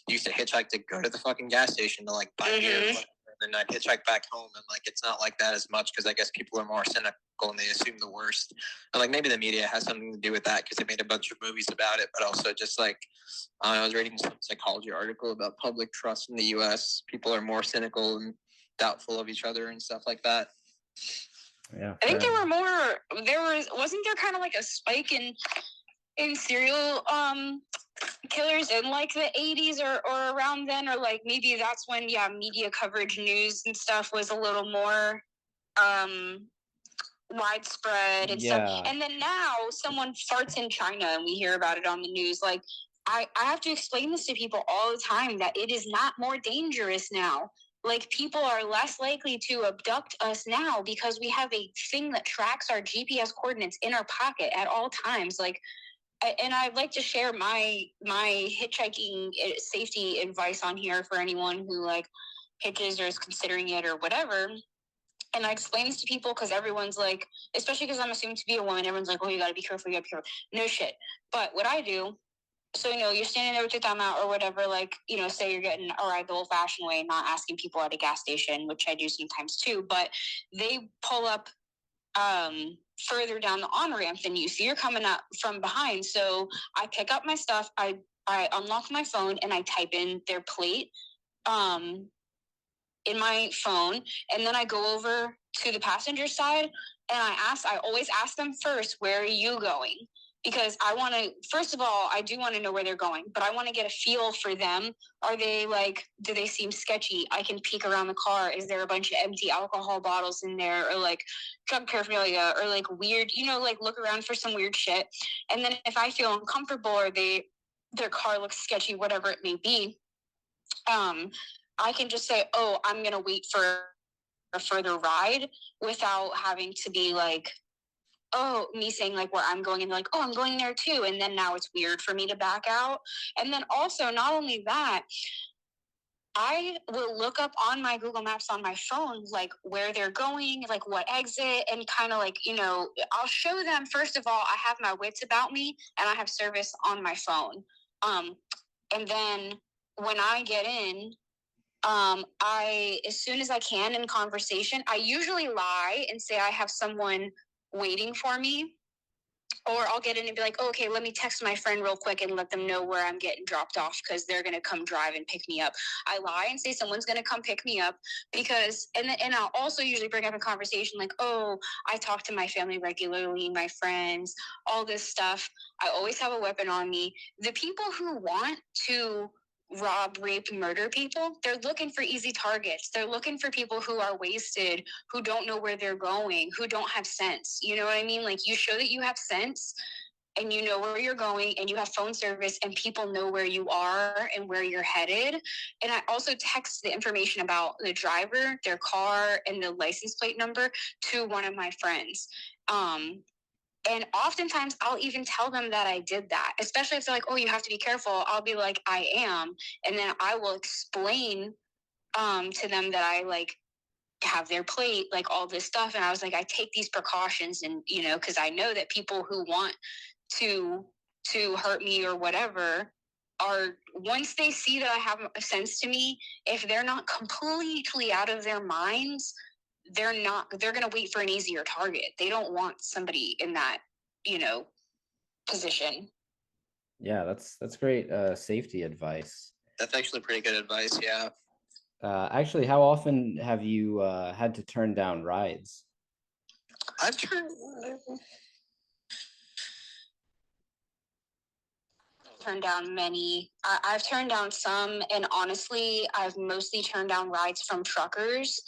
used to hitchhike to go to the fucking gas station to, like, buy beer, and then I'd hitchhike back home, and, like, it's not like that as much, because I guess people are more cynical and they assume the worst. And, like, maybe the media has something to do with that, because they made a bunch of movies about it, but also just, like, I was reading some psychology article about public trust in the U.S. People are more cynical and doubtful of each other and stuff like that. Yeah, I think wasn't there kind of like a spike in serial killers in like the 80s or around then, or like maybe that's when media coverage, news and stuff was a little more widespread and stuff. And then now someone farts in China and we hear about it on the news. Like I have to explain this to people all the time that it is not more dangerous now. Like, people are less likely to abduct us now because we have a thing that tracks our GPS coordinates in our pocket at all times. Like, and I'd like to share my hitchhiking safety advice on here for anyone who like hitches or is considering it or whatever. And I explain this to people because everyone's like, especially because I'm assumed to be a woman, everyone's like, oh, you got to be careful, you got to be careful. No shit. But what I do, so, you're standing there with your thumb out or whatever, like, say you're getting a ride the old-fashioned way, not asking people at a gas station, which I do sometimes too, but they pull up further down the on-ramp than you. So you're coming up from behind. So I pick up my stuff, I unlock my phone, and I type in their plate in my phone, and then I go over to the passenger side, and I always ask them first, where are you going? Because I want to, first of all, I do want to know where they're going, but I want to get a feel for them. Are they like, do they seem sketchy? I can peek around the car. Is there a bunch of empty alcohol bottles in there, or like drug paraphernalia, or like weird, like look around for some weird shit. And then if I feel uncomfortable or their car looks sketchy, whatever it may be, I can just say, oh, I'm going to wait for a further ride without having to be like, oh, me saying like where I'm going and like, oh, I'm going there too. And then now it's weird for me to back out. And then also, not only that, I will look up on my Google Maps on my phone, like where they're going, like what exit, and kind of like, I'll show them, first of all, I have my wits about me and I have service on my phone. And then when I get in, as soon as I can in conversation, I usually lie and say I have someone waiting for me, or I'll get in and be like, oh, okay, let me text my friend real quick and let them know where I'm getting dropped off because they're going to come drive and pick me up. I lie and say someone's going to come pick me up because, and I'll also usually bring up a conversation like, oh, I talk to my family regularly, my friends, all this stuff. I always have a weapon on me. The people who want to rob, rape, murder people, they're looking for easy targets. They're looking for people who are wasted, who don't know where they're going, who don't have sense. You know what I mean? Like, you show that you have sense and you know where you're going and you have phone service and people know where you are and where you're headed. And I also text the information about the driver, their car, and the license plate number to one of my friends. And oftentimes I'll even tell them that I did that, especially if they're like, oh, you have to be careful. I'll be like, I am. And then I will explain to them that I like have their plate, like all this stuff. And I was like, I take these precautions and, because I know that people who want to hurt me or whatever are, once they see that I have a sense to me, if they're not completely out of their minds, they're going to wait for an easier target. They don't want somebody in that, position. Yeah, that's great safety advice. That's actually pretty good advice. Yeah. Actually, how often have you had to turn down rides? I've turned down many. I've turned down some, and honestly, I've mostly turned down rides from truckers.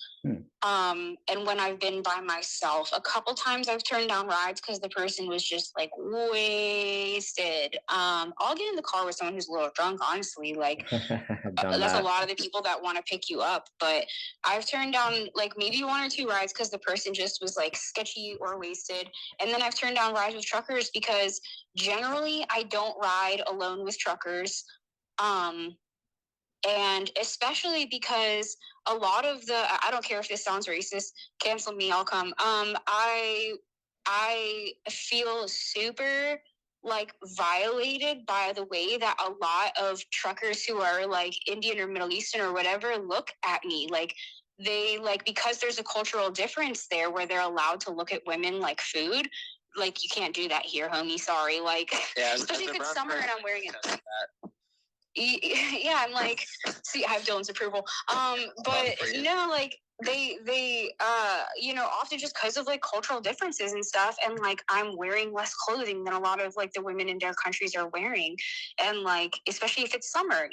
And when I've been by myself, a couple times I've turned down rides because the person was just like wasted. I'll get in the car with someone who's a little drunk, honestly. Like that's a lot of the people that want to pick you up. But I've turned down like maybe one or two rides because the person just was like sketchy or wasted. And then I've turned down rides with truckers because generally I don't ride alone with truckers. And especially because a lot of I don't care if this sounds racist, cancel me, I'll come. I feel super like violated by the way that a lot of truckers who are like Indian or Middle Eastern or whatever look at me. Like they like, because there's a cultural difference there where they're allowed to look at women like food. Like you can't do that here, homie. Sorry. Like, yeah, especially if it's summer and I'm wearing it. Yeah, I'm like, see, I have Dylan's approval. But no, like they often just because of like cultural differences and stuff, and like I'm wearing less clothing than a lot of like the women in their countries are wearing, and like especially if it's summer,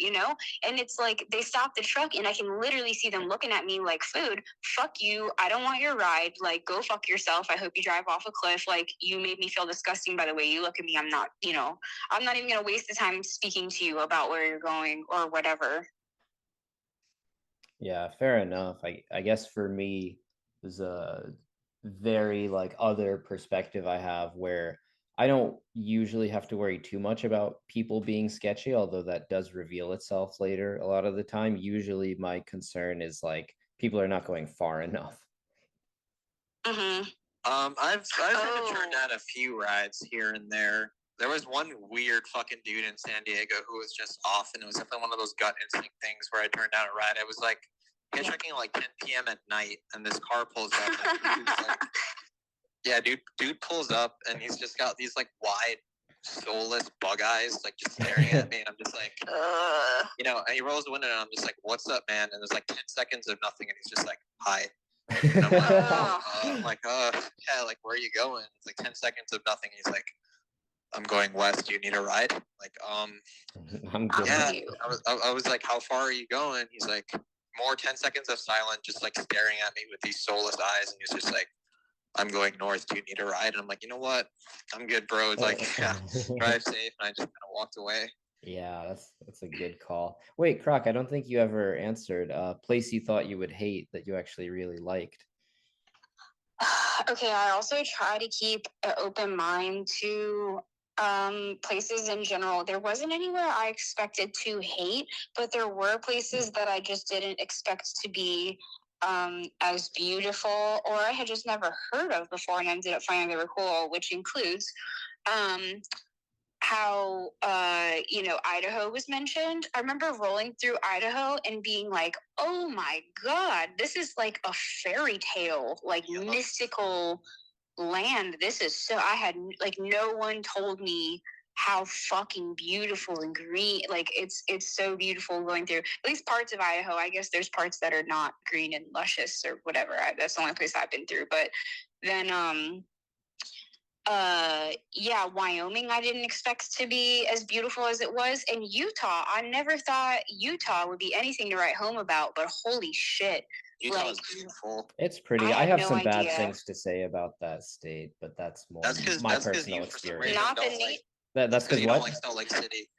and it's like they stop the truck and I can literally see them looking at me like, food, fuck you, I don't want your ride, like go fuck yourself, I hope you drive off a cliff, like you made me feel disgusting by the way you look at me, I'm not even gonna waste the time speaking to you about where you're going or whatever. Yeah, fair enough. I guess for me, there's a very like other perspective I have where I don't usually have to worry too much about people being sketchy, although that does reveal itself later a lot of the time. Usually my concern is like people are not going far enough. Mm-hmm. I've had to turn down a few rides here and there. There was one weird fucking dude in San Diego who was just off, and it was definitely one of those gut instinct things where I turned down a ride. It was like hitchhiking like 10 p.m. at night, and this car pulls up. And dude pulls up, and he's just got these like wide, soulless bug eyes, like just staring at me, and I'm just like, and he rolls the window, and I'm just like, "What's up, man?" And there's like 10 seconds of nothing, and he's just like, "Hi." And I'm like, yeah, like, where are you going? It's like 10 seconds of nothing. He's like, I'm going west. Do you need a ride? Like, I'm good. Yeah. I was like, how far are you going? He's like, more 10 seconds of silence, just like staring at me with these soulless eyes. And he's just like, I'm going north. Do you need a ride? And I'm like, you know what? I'm good, bro. It's like, yeah, drive safe. And I just kind of walked away. Yeah, that's a good call. Wait, Croc, I don't think you ever answered a place you thought you would hate that you actually really liked. Okay, I also try to keep an open mind to places in general. There wasn't anywhere I expected to hate, but there were places that I just didn't expect to be as beautiful or I had just never heard of before and ended up finding they were cool, which includes how Idaho was mentioned. I remember rolling through Idaho and being like, oh my god, this is like a fairy tale, like mystical land. This is so, I had like, no one told me how fucking beautiful and green, like it's so beautiful going through at least parts of Idaho. I guess there's parts that are not green and luscious or whatever. That's the only place I've been through. But then Wyoming I didn't expect to be as beautiful as it was, and Utah, I never thought Utah would be anything to write home about, but holy shit, Utah is beautiful. It's pretty. I have some bad things to say about that state, but that's more my personal experience. Not the name. That's because you don't like Salt Lake City.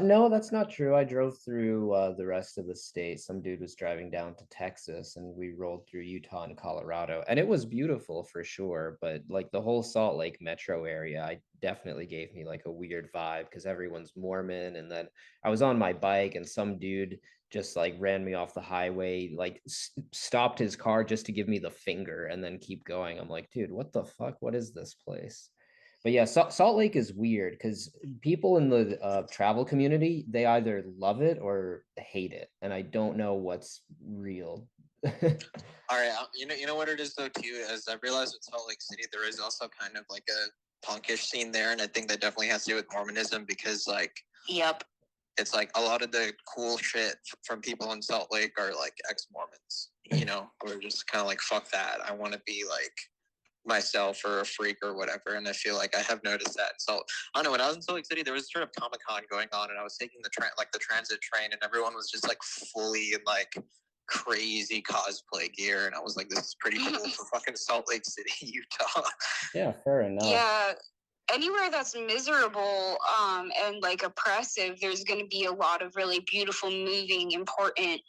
No, that's not true. I drove through the rest of the state. Some dude was driving down to Texas, and we rolled through Utah and Colorado, and it was beautiful for sure. But like the whole Salt Lake metro area, I definitely gave me like a weird vibe because everyone's Mormon. And then I was on my bike, and some dude just like ran me off the highway, like stopped his car just to give me the finger and then keep going. I'm like, dude, what the fuck? What is this place? But yeah, Salt Lake is weird because people in the travel community, they either love it or hate it, and I don't know what's real. All right, you know what it is though too, as I realized with Salt Lake City, there is also kind of like a punkish scene there, and I think that definitely has to do with Mormonism because like, Yep. it's like a lot of the cool shit from people in Salt Lake are like ex-Mormons, you know, or just kind of like, fuck that, I want to be like myself or a freak or whatever. And I feel like I have noticed that. So I don't know, when I was in Salt Lake City, there was sort of Comic-Con going on, and I was taking the transit train, and everyone was just like fully in like crazy cosplay gear, and I was like, this is pretty cool for fucking Salt Lake City, Utah. Yeah, fair enough. Yeah, anywhere that's miserable and like oppressive, there's going to be a lot of really beautiful, moving, important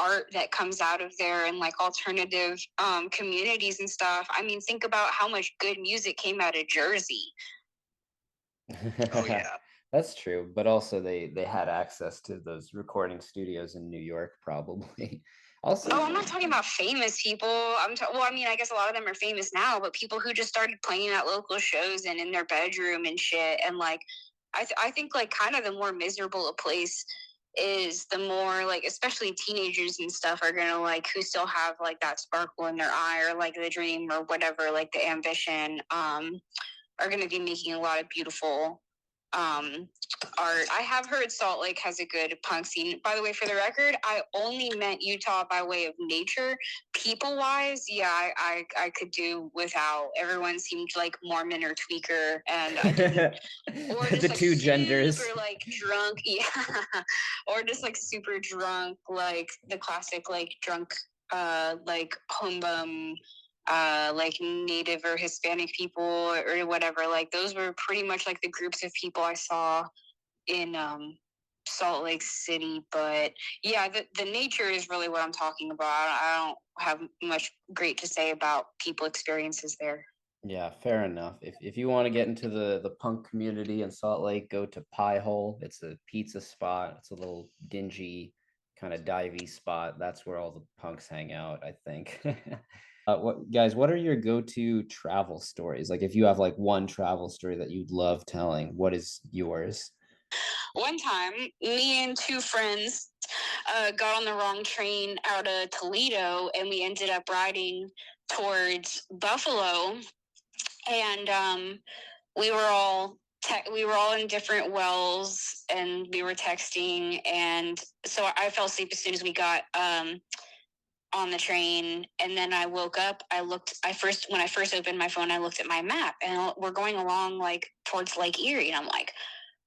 art that comes out of there, and like alternative communities and stuff. I mean, think about how much good music came out of Jersey. Oh yeah. That's true, but also they had access to those recording studios in New York, probably. Also, I'm not talking about famous people. Well, I mean, I guess a lot of them are famous now, but people who just started playing at local shows and in their bedroom and shit. And like, I think like kind of the more miserable a place is, the more like, especially teenagers and stuff are gonna like, who still have like that sparkle in their eye or like the dream or whatever, like the ambition, are gonna be making a lot of beautiful art. I have heard Salt Lake has a good punk scene. By the way, for the record, I only meant Utah by way of nature. People wise, yeah, I could do without. Everyone seemed like Mormon or tweaker, and I didn't. Or just the like two super, genders, like drunk, yeah, or just like super drunk, like the classic like drunk, like home bum, like Native or Hispanic people or whatever. Like those were pretty much like the groups of people I saw in Salt Lake City. But yeah, the nature is really what I'm talking about. I don't have much great to say about people experiences there. Yeah, fair enough. If you want to get into the punk community in Salt Lake, go to Pie Hole. It's a pizza spot. It's a little dingy, kind of divey spot. That's where all the punks hang out, I think. What are your go-to travel stories? Like if you have like one travel story that you'd love telling, what is yours? One time, me and two friends got on the wrong train out of Toledo, and we ended up riding towards Buffalo. And we were all we were all in different wells, and we were texting. And so I fell asleep as soon as we got on the train, and then I woke up. When I first opened my phone, I looked at my map, and we're going along like towards Lake Erie, and I'm like,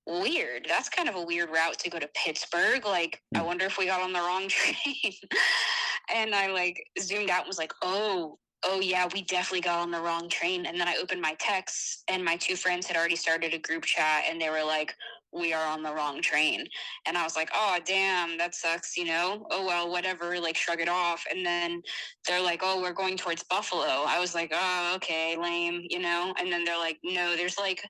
weird. That's kind of a weird route to go to Pittsburgh. Like, I wonder if we got on the wrong train. And I like zoomed out and was like, oh yeah, we definitely got on the wrong train. And then I opened my texts, and my two friends had already started a group chat, and they were like, we are on the wrong train. And I was like, oh damn, that sucks, you know? Oh well, whatever, like shrug it off. And then they're like, oh, we're going towards Buffalo. I was like, oh, okay, lame, you know? And then they're like, no, there's like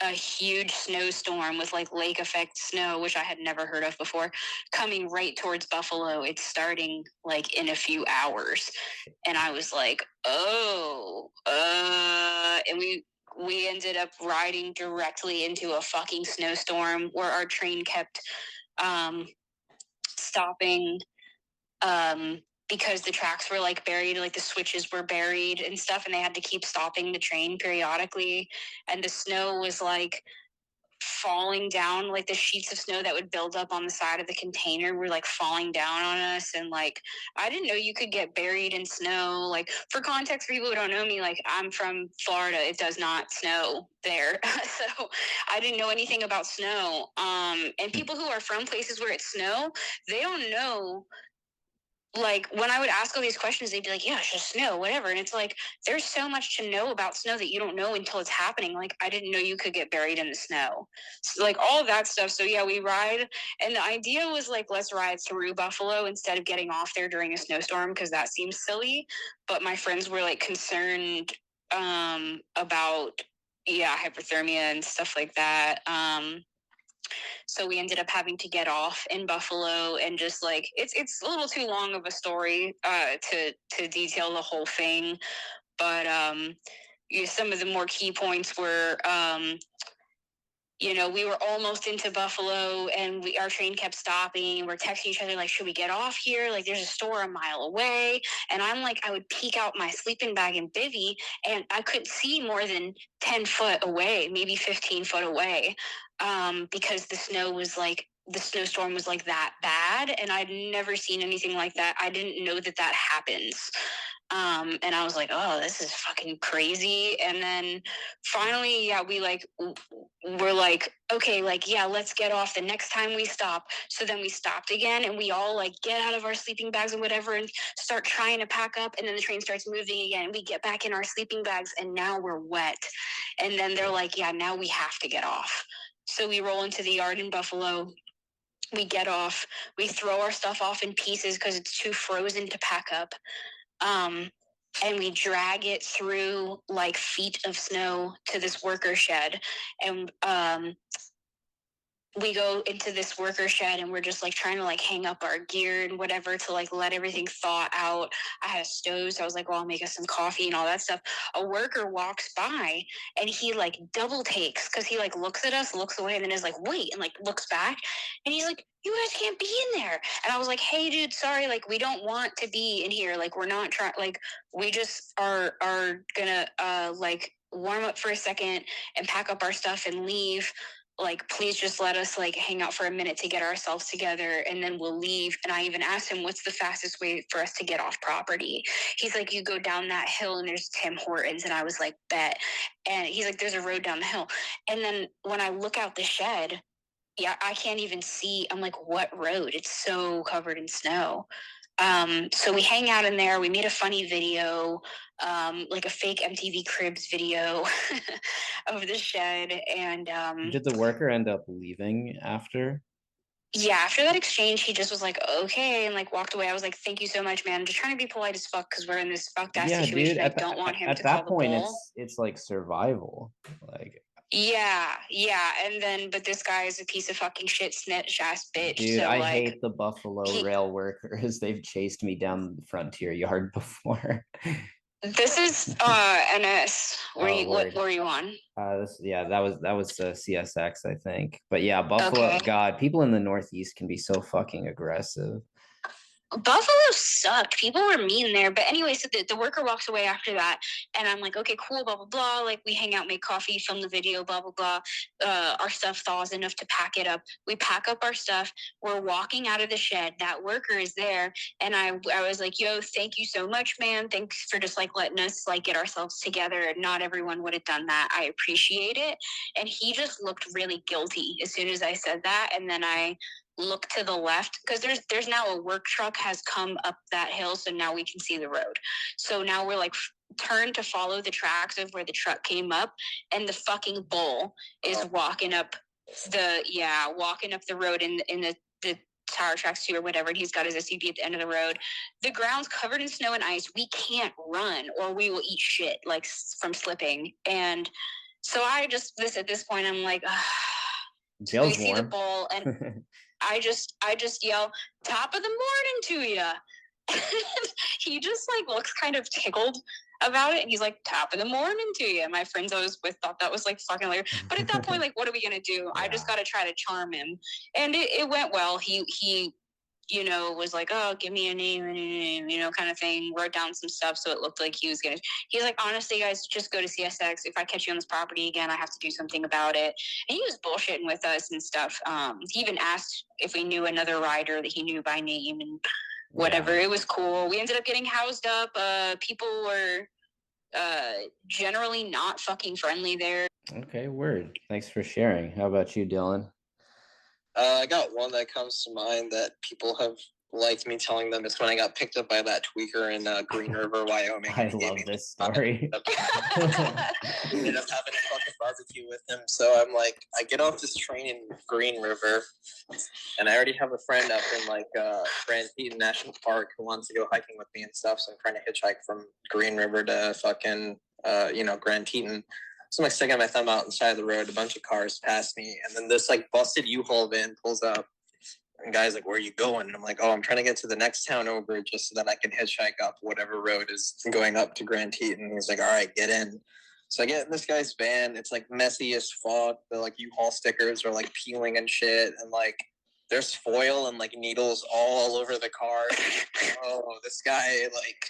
a huge snowstorm with like lake effect snow, which I had never heard of before, coming right towards Buffalo. It's starting like in a few hours. And I was like, oh, and we ended up riding directly into a fucking snowstorm where our train kept stopping because the tracks were like buried, like the switches were buried and stuff, and they had to keep stopping the train periodically. And the snow was like falling down, like the sheets of snow that would build up on the side of the container were like falling down on us. And like, I didn't know you could get buried in snow. Like, for context, for people who don't know me, like I'm from Florida. It does not snow there. So I didn't know anything about snow. And people who are from places where it's snow, they don't know. Like when I would ask all these questions, they'd be like, yeah, it's just snow, whatever. And it's like, there's so much to know about snow that you don't know until it's happening. Like, I didn't know you could get buried in the snow. So, like all of that stuff. So yeah, we ride. And the idea was like, let's ride through Buffalo instead of getting off there during a snowstorm, because that seems silly. But my friends were like concerned about, yeah, hypothermia and stuff like that. So we ended up having to get off in Buffalo, and just like it's a little too long of a story to detail the whole thing, but some of the more key points were, you know, we were almost into Buffalo and our train kept stopping. We're texting each other like, should we get off here? Like, there's a store a mile away. And I'm like, I would peek out my sleeping bag and bivvy and I couldn't see more than 10 foot away, maybe 15 foot away, because the snowstorm was like that bad. And I'd never seen anything like that. I didn't know that happens. And I was like, oh, this is fucking crazy. And then finally, yeah, we're like, okay, like, yeah, let's get off the next time we stop. So then we stopped again and we all like get out of our sleeping bags and whatever and start trying to pack up. And then the train starts moving again. And we get back in our sleeping bags and now we're wet. And then they're like, yeah, now we have to get off. So we roll into the yard in Buffalo. We get off. We throw our stuff off in pieces because it's too frozen to pack up. And we drag it through like feet of snow to this worker shed. And we go into this worker shed and we're just like trying to like hang up our gear and whatever to like let everything thaw out. I had a stove, so I was like, well, I'll make us some coffee and all that stuff. A worker walks by and he like double takes because he like looks at us, looks away, and then is like, wait, and like looks back and he's like, you guys can't be in there. And I was like, hey dude, sorry, like we don't want to be in here. Like we're not trying, like we just are gonna like warm up for a second and pack up our stuff and leave. Like, please just let us like hang out for a minute to get ourselves together and then we'll leave. And I even asked him, what's the fastest way for us to get off property? He's like, you go down that hill and there's Tim Hortons. And I was like, bet. And he's like, there's a road down the hill. And then when I look out the shed, yeah, I can't even see. I'm like, what road? It's so covered in snow. So we hang out in there. We made a funny video, like a fake MTV Cribs video of the shed. And Did the worker end up leaving after? yeah, after that exchange, he just was like, okay, and like walked away. I was like, thank you so much, man. I'm just trying to be polite as fuck because we're in this fucked ass situation. Dude, I don't want him at to that call point, the ball. it's like survival. Like, yeah. And then, but this guy is a piece of fucking shit, snitch ass bitch. dude, so, I like, hate the Buffalo rail workers. They've chased me down the frontier yard before. This is NS. What were you on? That was CSX, I think. But yeah, Buffalo. Okay. God, people in the Northeast can be so fucking aggressive. Buffalo sucked. People were mean there. But anyway, so the worker walks away after that. And I'm like, okay, cool, blah, blah, blah. Like, we hang out, make coffee, film the video, blah, blah, blah. Our stuff thaws enough to pack it up. We pack up our stuff. We're walking out of the shed. That worker is there. And I was like, yo, thank you so much, man. Thanks for just, like, letting us, like, get ourselves together. Not everyone would have done that. I appreciate it. And he just looked really guilty as soon as I said that. And then I look to the left because there's now a work truck has come up that hill, so now we can see the road. So now we're like turned to follow the tracks of where the truck came up, and the fucking bull is walking up the road in the tire tracks too or whatever, and he's got his SUV at the end of the road. The ground's covered in snow and ice. We can't run or we will eat shit like from slipping. And so I just at this point I'm like, so we see the bull and I just yell, top of the morning to you. He just like looks kind of tickled about it. And he's like, top of the morning to you. My friends I was with thought that was like fucking hilarious. But at that point, like, what are we going to do? Yeah. I just got to try to charm him. And it went well. He you know, was like, oh, give me a name, you know, kind of thing. Wrote down some stuff. So it looked like he was going to, he's like, honestly, guys, just go to CSX. If I catch you on this property again, I have to do something about it. And he was bullshitting with us and stuff. He even asked if we knew another rider that he knew by name and whatever. Yeah. It was cool. We ended up getting housed up. People were generally not fucking friendly there. Okay, word. Thanks for sharing. How about you, Dylan? I got one that comes to mind that people have liked me telling them. It's when I got picked up by that tweaker in Green River, Wyoming. I love this story. Ended up having a fucking barbecue with him. So I'm like, I get off this train in Green River, and I already have a friend up in like Grand Teton National Park who wants to go hiking with me and stuff. So I'm trying to hitchhike from Green River to fucking Grand Teton. So I'm like sticking my thumb out on the side of the road. A bunch of cars pass me, and then this like busted U-Haul van pulls up. And guy's like, "Where are you going?" And I'm like, "Oh, I'm trying to get to the next town over, just so that I can hitchhike up whatever road is going up to Grand Teton." And he's like, "All right, get in." So I get in this guy's van. It's like messy as fuck. The like U-Haul stickers are like peeling and shit, and like there's foil and like needles all over the car. Oh, this guy like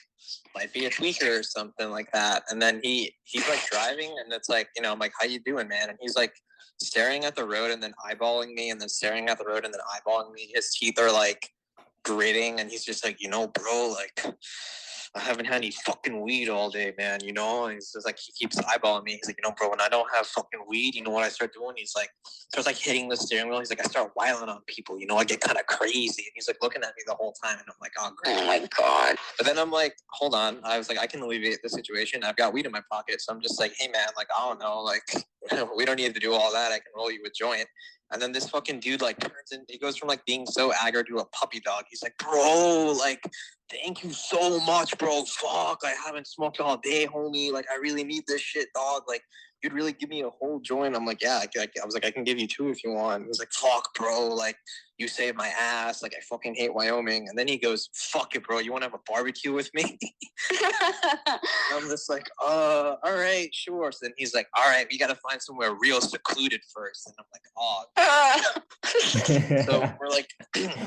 might be a tweaker or something like that. And then he's like driving, and it's like, I'm like, how you doing, man? And he's like staring at the road and then eyeballing me, and then staring at the road and then eyeballing me. His teeth are like gritting, and he's just like, bro, like, I haven't had any fucking weed all day, man, And he's just like, he keeps eyeballing me. He's like, bro, when I don't have fucking weed, you know what I start doing? He's like, starts like hitting the steering wheel. He's like, I start wiling on people, I get kind of crazy. And he's like looking at me the whole time. And I'm like, oh, great. Oh my God. But then I'm like, hold on. I was like, I can alleviate the situation. I've got weed in my pocket. So I'm just like, hey, man, like, I don't know. Like, we don't need to do all that. I can roll you a joint. And then this fucking dude like turns in. He goes from like being so agger to a puppy dog. He's like, bro, like, thank you so much, bro. Fuck, I haven't smoked all day, homie. Like, I really need this shit, dog. Like, you'd really give me a whole joint. I'm like, yeah. I was like, I can give you 2 if you want. He was like, fuck, bro. Like, you saved my ass. Like, I fucking hate Wyoming. And then he goes, fuck it, bro. You want to have a barbecue with me? I'm just like, all right, sure. So then he's like, all right, we got to find somewhere real secluded first. And I'm like, oh. So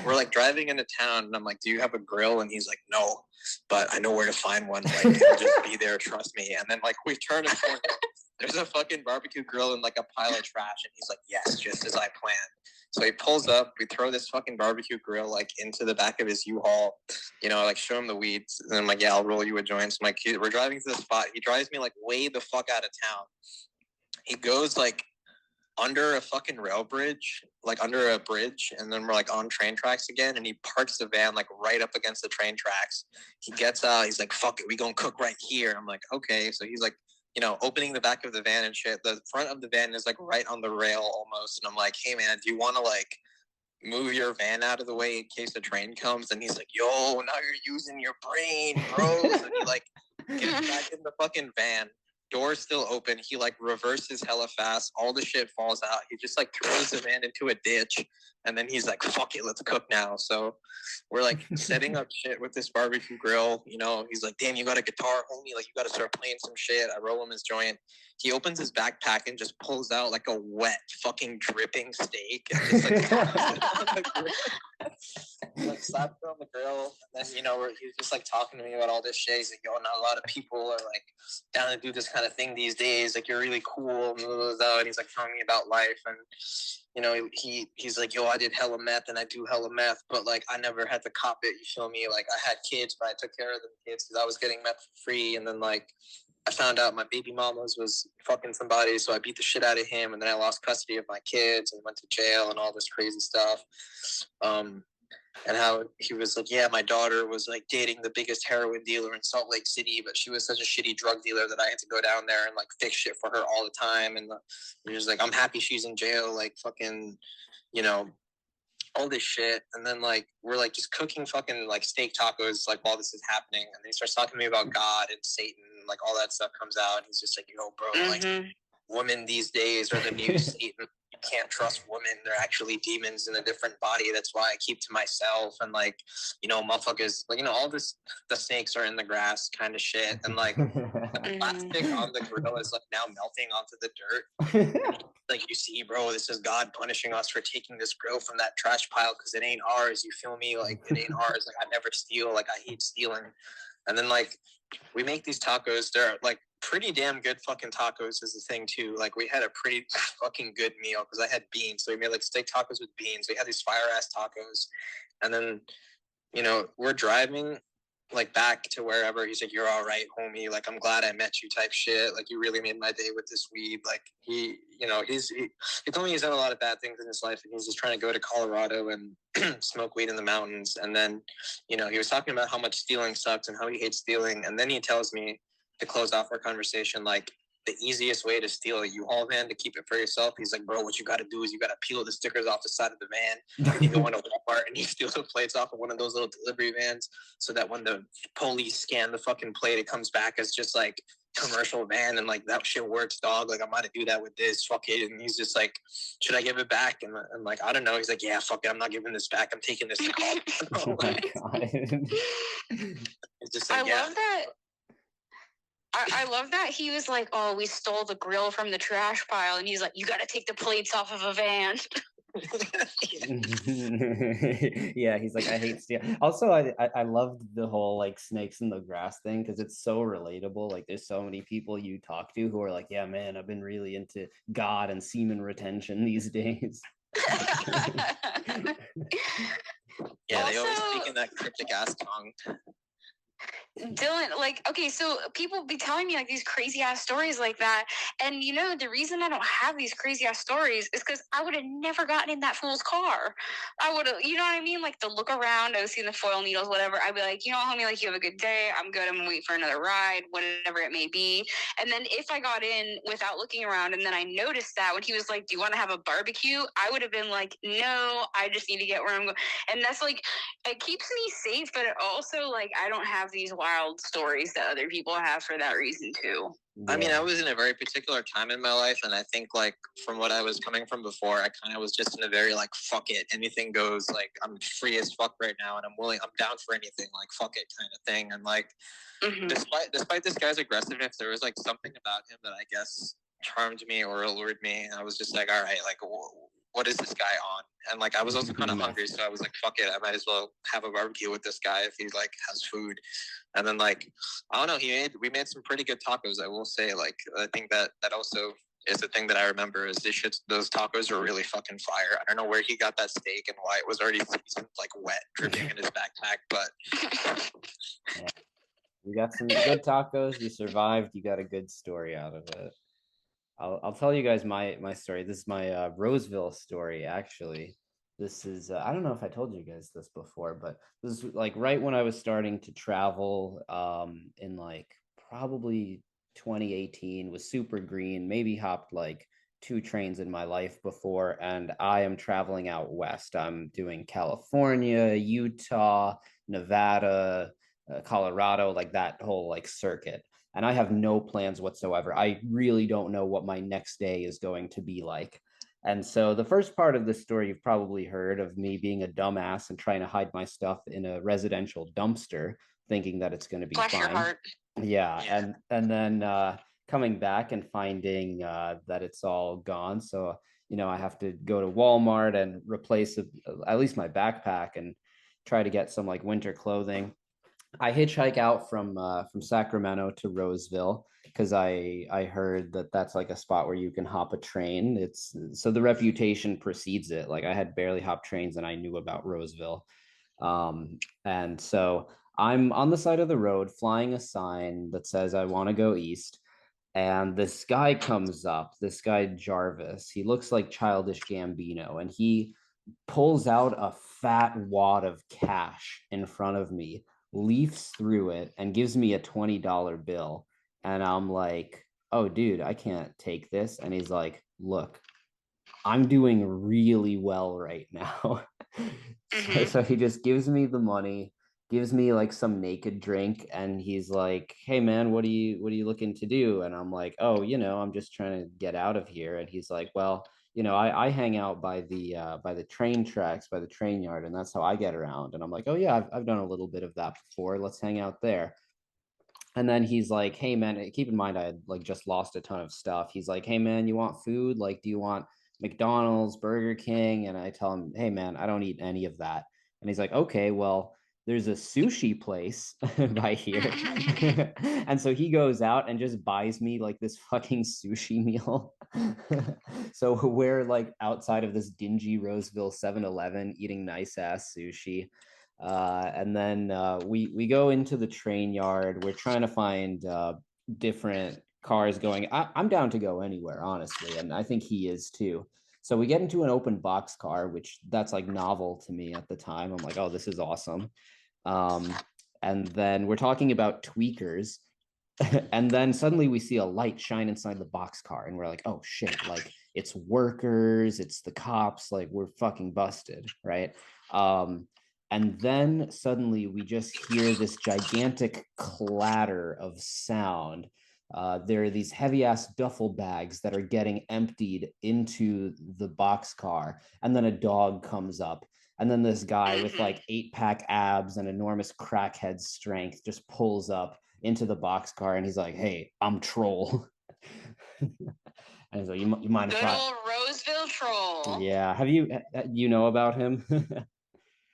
we're like driving into town, and I'm like, do you have a grill? And he's like, no, but I know where to find one. Like, it'll just be there, trust me. And then like we turn a corner, there's a fucking barbecue grill and like a pile of trash, and he's like, yes, just as I planned. So he pulls up, we throw this fucking barbecue grill like into the back of his U-Haul, like show him the weeds. And I'm like, yeah, I'll roll you a joint. So like, we're driving to the spot. He drives me like way the fuck out of town. He goes like under a fucking rail bridge, like under a bridge, and then we're like on train tracks again, and he parks the van like right up against the train tracks. He gets out, he's like, fuck it, we gonna cook right here. I'm like, okay. So he's like, opening the back of the van and shit. The front of the van is like right on the rail almost, and I'm like, hey man, do you want to like move your van out of the way in case a train comes? And he's like, yo, now you're using your brain, bro. So he like gets back in the fucking van. Door's still open. He like reverses hella fast. All the shit falls out. He just like throws the van into a ditch, and then he's like, fuck it, let's cook now. So we're like setting up shit with this barbecue grill. He's like, damn, you got a guitar, homie? Like, you got to start playing some shit. I roll him his joint. He opens his backpack and just pulls out like a wet fucking dripping steak and just like slapped it on the grill. And then he's just like talking to me about all this shit. He's like, yo, not a lot of people are like down to do this kind of thing these days. Like, you're really cool. And he's like telling me about life. And he's like, yo, I did hella meth and I do hella meth, but like I never had to cop it. You feel me? Like, I had kids, but I took care of them kids because I was getting meth for free. And then like I found out my baby mama's was fucking somebody, so I beat the shit out of him, and then I lost custody of my kids and went to jail and all this crazy stuff. And how he was like, yeah, my daughter was like dating the biggest heroin dealer in Salt Lake City, but she was such a shitty drug dealer that I had to go down there and like fix shit for her all the time. And he was like, I'm happy she's in jail, like fucking, all this shit. And then like we're like just cooking fucking like steak tacos like while this is happening, and then he starts talking to me about God and Satan, like all that stuff comes out, and he's just like, yo, bro, like women these days are the new Satan. You can't trust women. They're actually demons in a different body. That's why I keep to myself. And like, motherfuckers, like, all this, the snakes are in the grass kind of shit. And like the plastic on the grill is like now melting onto the dirt. Like, you see, bro, this is God punishing us for taking this grill from that trash pile because it ain't ours. You feel me? Like, it ain't ours. Like, I never steal. Like, I hate stealing. And then like we make these tacos. They're like pretty damn good fucking tacos is the thing too. Like, we had a pretty fucking good meal because I had beans. So we made like steak tacos with beans. We had these fire ass tacos. And then, we're driving like back to wherever. He's like, you're all right, homie. Like, I'm glad I met you type shit. Like, you really made my day with this weed. Like, he told me he's done a lot of bad things in his life, and he's just trying to go to Colorado and smoke weed in the mountains. And then, he was talking about how much stealing sucks and how he hates stealing. And then he tells me to close off our conversation, like, the easiest way to steal a U-Haul van to keep it for yourself. He's like, bro, what you got to do is you got to peel the stickers off the side of the van. And you go into Walmart and you steal the plates off of one of those little delivery vans so that when the police scan the fucking plate, it comes back as just like commercial van. And like, that shit works, dog. Like, I'm about to do that with this. Fuck it. And he's just like, should I give it back? And I'm like, I don't know. He's like, yeah, fuck it. I'm not giving this back. I'm taking this to call. Oh my God. It's just like, I love that. I love that he was like, oh, we stole the grill from the trash pile. And he's like, you got to take the plates off of a van. Yeah, he's like, I hate steel. Also, I loved the whole like snakes in the grass thing because it's so relatable. Like, there's so many people you talk to who are like, yeah, man, I've been really into God and semen retention these days. Yeah, they always Also- speak in that cryptic ass tongue. Dylan, like, okay, so people be telling me like these crazy ass stories like that. And you know, the reason I don't have these crazy ass stories is because I would have never gotten in that fool's car. I would have, you know what I mean? Like the look around, I was seeing the foil needles, whatever. I'd be like, you know, homie, like you have a good day. I'm good. I'm gonna wait for another ride, whatever it may be. And then if I got in without looking around and then I noticed that when he was like, do you want to have a barbecue? I would have been like, no, I just need to get where I'm going. And that's like, it keeps me safe, but it also like I don't have these wild stories that other people have for that reason too. I mean, I was in a very particular time in my life, and I think like from what I was coming from before, I kind of was just in a very like fuck it, anything goes. Like I'm free as fuck right now, and I'm down for anything. Like fuck it, kind of thing. And like despite this guy's aggressiveness, there was like something about him that I guess charmed me or allured me. And I was just like, all right, like what is this guy on? And like I was also kind of hungry, so I was like, fuck it, I might as well have a barbecue with this guy if he like has food. And then like I don't know, we made some pretty good tacos, I will say. Like I think that also is the thing that I remember is those tacos were really fucking fire. I don't know where he got that steak and why it was already seasoned, like wet, dripping in his backpack, but yeah. You got some good tacos, you survived, you got a good story out of it. I'll tell you guys my story. This is my Roseville story, actually. This is I don't know if I told you guys this before, but this is like right when I was starting to travel in like probably 2018, was super green, maybe hopped like 2 trains in my life before, and I am traveling out west. I'm doing California, Utah, Nevada, Colorado, like that whole like circuit, and I have no plans whatsoever. I really don't know what my next day is going to be like. And so the first part of the story you've probably heard of me being a dumbass and trying to hide my stuff in a residential dumpster, thinking that it's going to be Bless your fine. heart. Yeah, and then coming back and finding that it's all gone. So I have to go to Walmart and replace at least my backpack and try to get some like winter clothing. I hitchhike out from Sacramento to Roseville because I heard that that's like a spot where you can hop a train. It's so the reputation precedes it. Like I had barely hopped trains and I knew about Roseville, and so I'm on the side of the road flying a sign that says I want to go east. And this guy comes up, this guy Jarvis. He looks like Childish Gambino, and he pulls out a fat wad of cash in front of me, leafs through it, and gives me a $20 bill. And I'm like, oh, dude, I can't take this. And he's like, look, I'm doing really well right now. So he just gives me the money, gives me like some naked drink, and he's like, hey man, what are you looking to do? And I'm like, oh, I'm just trying to get out of here. And he's like, well, I hang out by the train tracks, by the train yard, and that's how I get around. And I'm like, oh yeah, I've done a little bit of that before. Let's hang out there. And then he's like, hey man, keep in mind I had like just lost a ton of stuff. He's like, hey man, you want food? Like, do you want McDonald's, Burger King? And I tell him, hey man, I don't eat any of that. And he's like, okay, well, there's a sushi place by here. And so he goes out and just buys me like this fucking sushi meal. So we're like outside of this dingy Roseville 7-Eleven eating nice ass sushi. And then we go into the train yard. We're trying to find different cars going. I'm down to go anywhere, honestly, and I think he is too. So we get into an open box car, which that's like novel to me at the time. I'm like, oh, this is awesome. And then we're talking about tweakers. And then suddenly we see a light shine inside the box car, and we're like, oh shit, like it's workers, it's the cops, like we're fucking busted, right? And then suddenly we just hear this gigantic clatter of sound. There are these heavy ass duffel bags that are getting emptied into the boxcar. And then a dog comes up. And then this guy with like 8-pack abs and enormous crackhead strength just pulls up into the boxcar, and he's like, "Hey, I'm Troll." And he's like, "You mind if Good I?" old Roseville troll. Yeah. Have you know about him?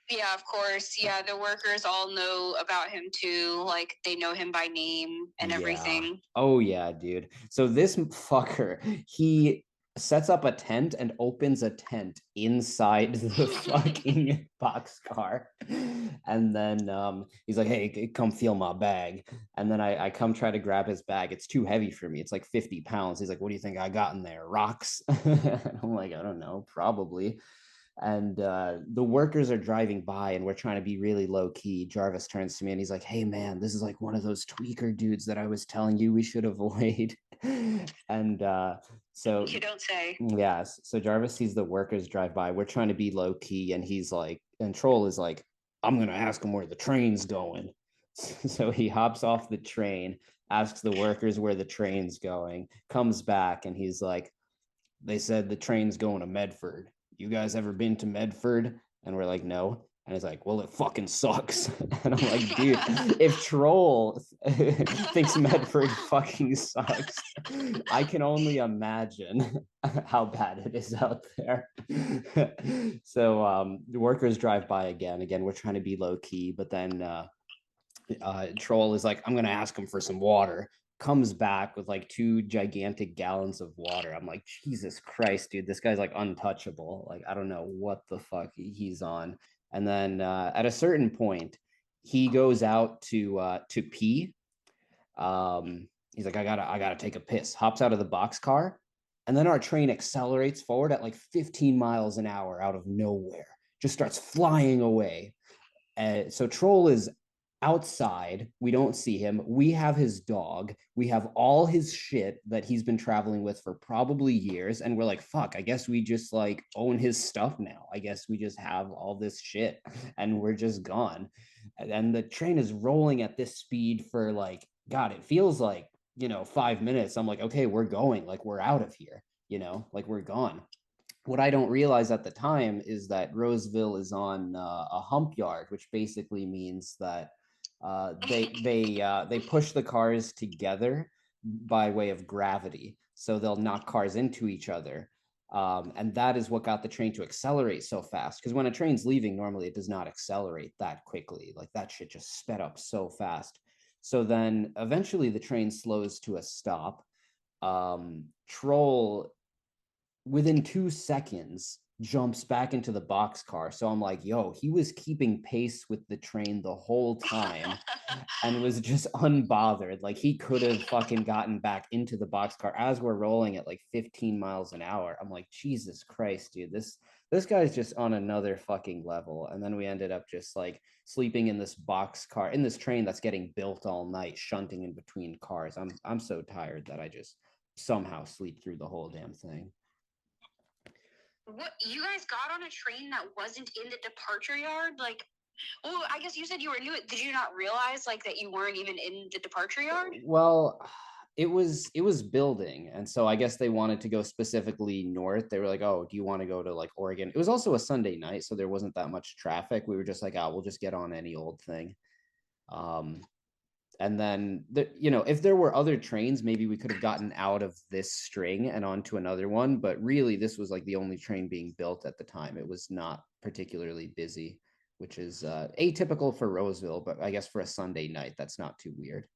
Yeah, of course. Yeah, the workers all know about him too. Like they know him by name and everything. Oh yeah, dude. So this fucker, he sets up a tent and opens a tent inside the fucking boxcar. And then he's like, "Hey, come feel my bag." And then I come try to grab his bag. It's too heavy for me. It's like 50 pounds. He's like, "What do you think I got in there? Rocks?" I'm like, "I don't know, probably." And the workers are driving by and we're trying to be really low key. Jarvis turns to me and he's like, "Hey man, this is like one of those tweaker dudes that I was telling you we should avoid." And so You don't say. yes, so Jarvis sees the workers drive by. We're trying to be low key, and he's like, and Troll is like, "I'm gonna ask him where the train's going." So he hops off the train, asks the workers where the train's going, comes back, and he's like, "They said the train's going to Medford. You guys ever been to Medford?" And we're like, "No." And he's like, "Well, it fucking sucks." And I'm like, "Dude, if Troll thinks Medford fucking sucks, I can only imagine how bad it is out there." So the workers drive by again. Again, we're trying to be low key, but then Troll is like, "I'm gonna ask him for some water." Comes back with like 2 gigantic gallons of water. I'm like, Jesus Christ, dude, this guy's like untouchable. Like, I don't know what the fuck he's on. And then at a certain point, he goes out to pee. He's like, I gotta take a piss. Hops out of the boxcar, and then our train accelerates forward at like 15 miles an hour out of nowhere. Just starts flying away. So Troll is outside. We don't see him. We have his dog. We have all his shit that he's been traveling with for probably years. And we're like, fuck, I guess we just like own his stuff now. I guess we just have all this shit and we're just gone. And the train is rolling at this speed for like, God, it feels like, 5 minutes. I'm like, okay, we're going. Like, we're out of here, like we're gone. What I don't realize at the time is that Roseville is on a hump yard, which basically means that they push the cars together by way of gravity, so they'll knock cars into each other, and that is what got the train to accelerate so fast. Because when a train's leaving, normally it does not accelerate that quickly. Like that shit just sped up so fast. So then eventually the train slows to a stop. Troll within 2 seconds jumps back into the boxcar. So I'm like, yo, he was keeping pace with the train the whole time and was just unbothered. Like he could have fucking gotten back into the boxcar as we're rolling at like 15 miles an hour. I'm like, Jesus Christ, dude, this guy's just on another fucking level. And then we ended up just like sleeping in this boxcar, in this train that's getting built all night, shunting in between cars. I'm so tired that I just somehow sleep through the whole damn thing. What, you guys got on a train that wasn't in the departure yard? Like, well, I guess you said you were new. Did you not realize like that you weren't even in the departure yard? Well, it was building, and so I guess they wanted to go specifically north. They were like, "Oh, do you want to go to like Oregon?" It was also a Sunday night, so there wasn't that much traffic. We were just like, "Oh, we'll just get on any old thing." Um, and then if there were other trains, maybe we could have gotten out of this string and onto another one. But really, this was like the only train being built at the time. It was not particularly busy, which is atypical for Roseville, but I guess for a Sunday night, that's not too weird.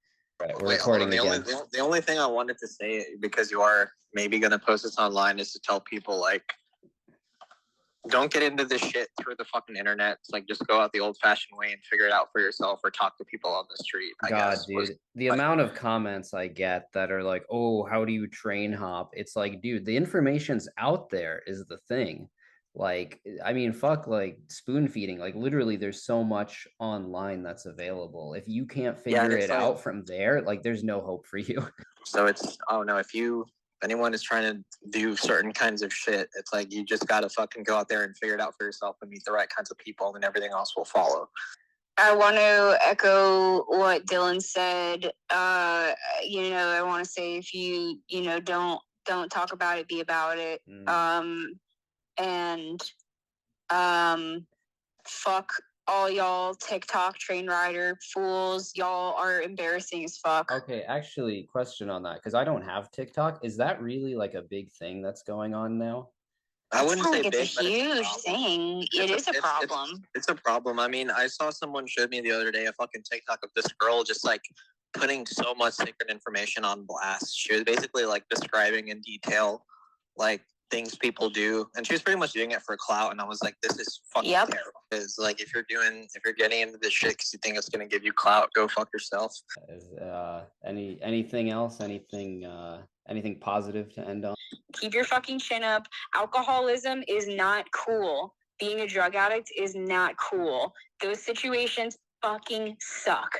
Right, we're recording again. The only thing I wanted to say, because you are maybe going to post this online, is to tell people, like, don't get into this shit through the fucking internet. It's like, just go out the old-fashioned way and figure it out for yourself, or talk to people on the street. Dude, the amount of comments I get that are like, "Oh, how do you train hop?" It's like, dude, the information's out there is the thing. Like, I mean, fuck, like spoon feeding. Like, literally, there's so much online that's available. If you can't figure it out from there, like, there's no hope for you. So it's, oh no, if anyone is trying to do certain kinds of shit, it's like you just gotta fucking go out there and figure it out for yourself and meet the right kinds of people, and everything else will follow. I want to echo what Dylan said. I want to say, if you don't talk about it, be about it. And fuck all y'all TikTok train rider fools, y'all are embarrassing as fuck. Okay, actually, question on that, because I don't have TikTok. Is that really like a big thing that's going on now? I wouldn't say it's big, a but huge thing. It's a problem. It's a problem. I mean, I saw someone showed me the other day a fucking TikTok of this girl just like putting so much secret information on blast. She was basically like describing in detail like things people do, and she was pretty much doing it for clout. And I was like, this is fucking terrible. Because like if you're getting into this shit because you think it's gonna give you clout, go fuck yourself. Is, anything else? Anything positive to end on? Keep your fucking chin up. Alcoholism is not cool. Being a drug addict is not cool. Those situations fucking suck.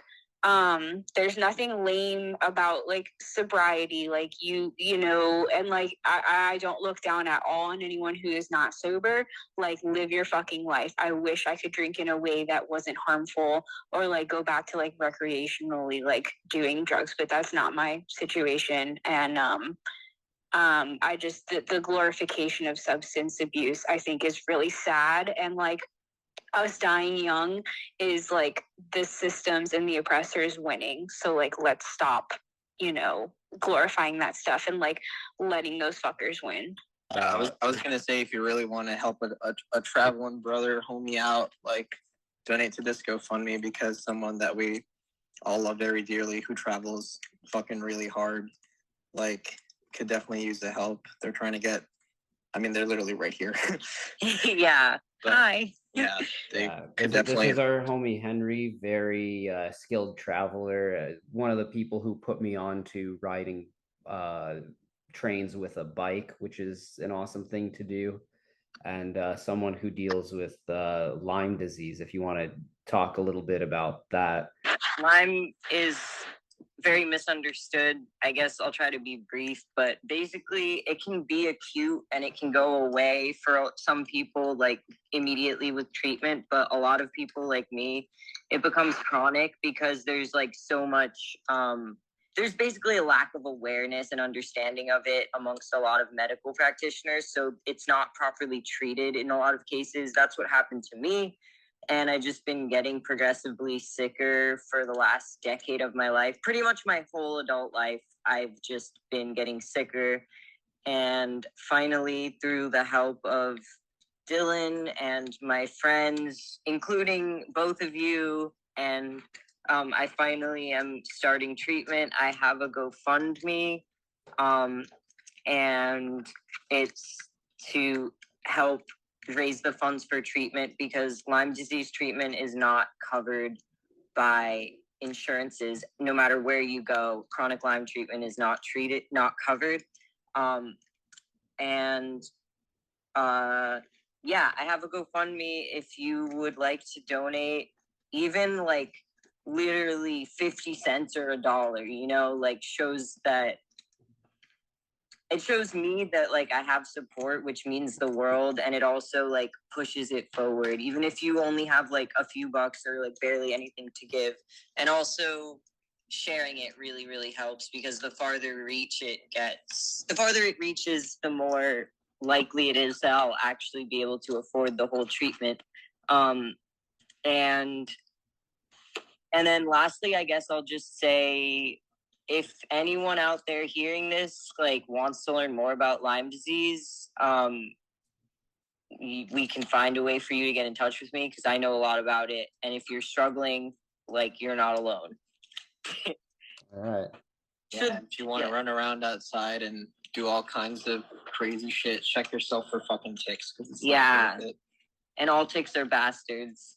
There's nothing lame about like sobriety, like you know, and like I don't look down at all on anyone who is not sober. Like live your fucking life. I wish I could drink in a way that wasn't harmful or like go back to like recreationally like doing drugs, but that's not my situation. And I just the glorification of substance abuse I think is really sad, and like us dying young is like the systems and the oppressors winning. So like let's stop, you know, glorifying that stuff and like letting those fuckers win. I was gonna say, if you really want to help a traveling brother, homie out, like donate to this GoFundMe, because someone that we all love very dearly who travels fucking really hard, like could definitely use the help. They're trying to get, I mean, they're literally right here. Yeah. But, hi. Yeah, they could this definitely. is our homie Henry, very skilled traveler. One of the people who put me on to riding trains with a bike, which is an awesome thing to do. And someone who deals with Lyme disease. If you want to talk a little bit about that. Lyme is very misunderstood. I guess I'll try to be brief, but basically it can be acute and it can go away for some people like immediately with treatment, but a lot of people like me, it becomes chronic because there's like so much there's basically a lack of awareness and understanding of it amongst a lot of medical practitioners, so it's not properly treated in a lot of cases. That's what happened to me. And I've just been getting progressively sicker for the last decade of my life. Pretty much my whole adult life, I've just been getting sicker. And finally, through the help of Dylan and my friends, including both of you, and I finally am starting treatment. I have a GoFundMe, and it's to help raise the funds for treatment because Lyme disease treatment is not covered by insurances. No matter where you go, chronic Lyme treatment is not covered. Yeah, I have a GoFundMe if you would like to donate, even like literally 50 cents or $1, you know, like shows that it shows me that like I have support, which means the world, and it also like pushes it forward, even if you only have like a few bucks or like barely anything to give. And also sharing it really, really helps because the farther it reaches, the more likely it is that I'll actually be able to afford the whole treatment. And then lastly, I guess I'll just say, if anyone out there hearing this like wants to learn more about Lyme disease, we can find a way for you to get in touch with me because I know a lot about it. And if you're struggling, like, you're not alone. All right. Yeah, if you want to run around outside and do all kinds of crazy shit, check yourself for fucking ticks. Yeah. And all ticks are bastards.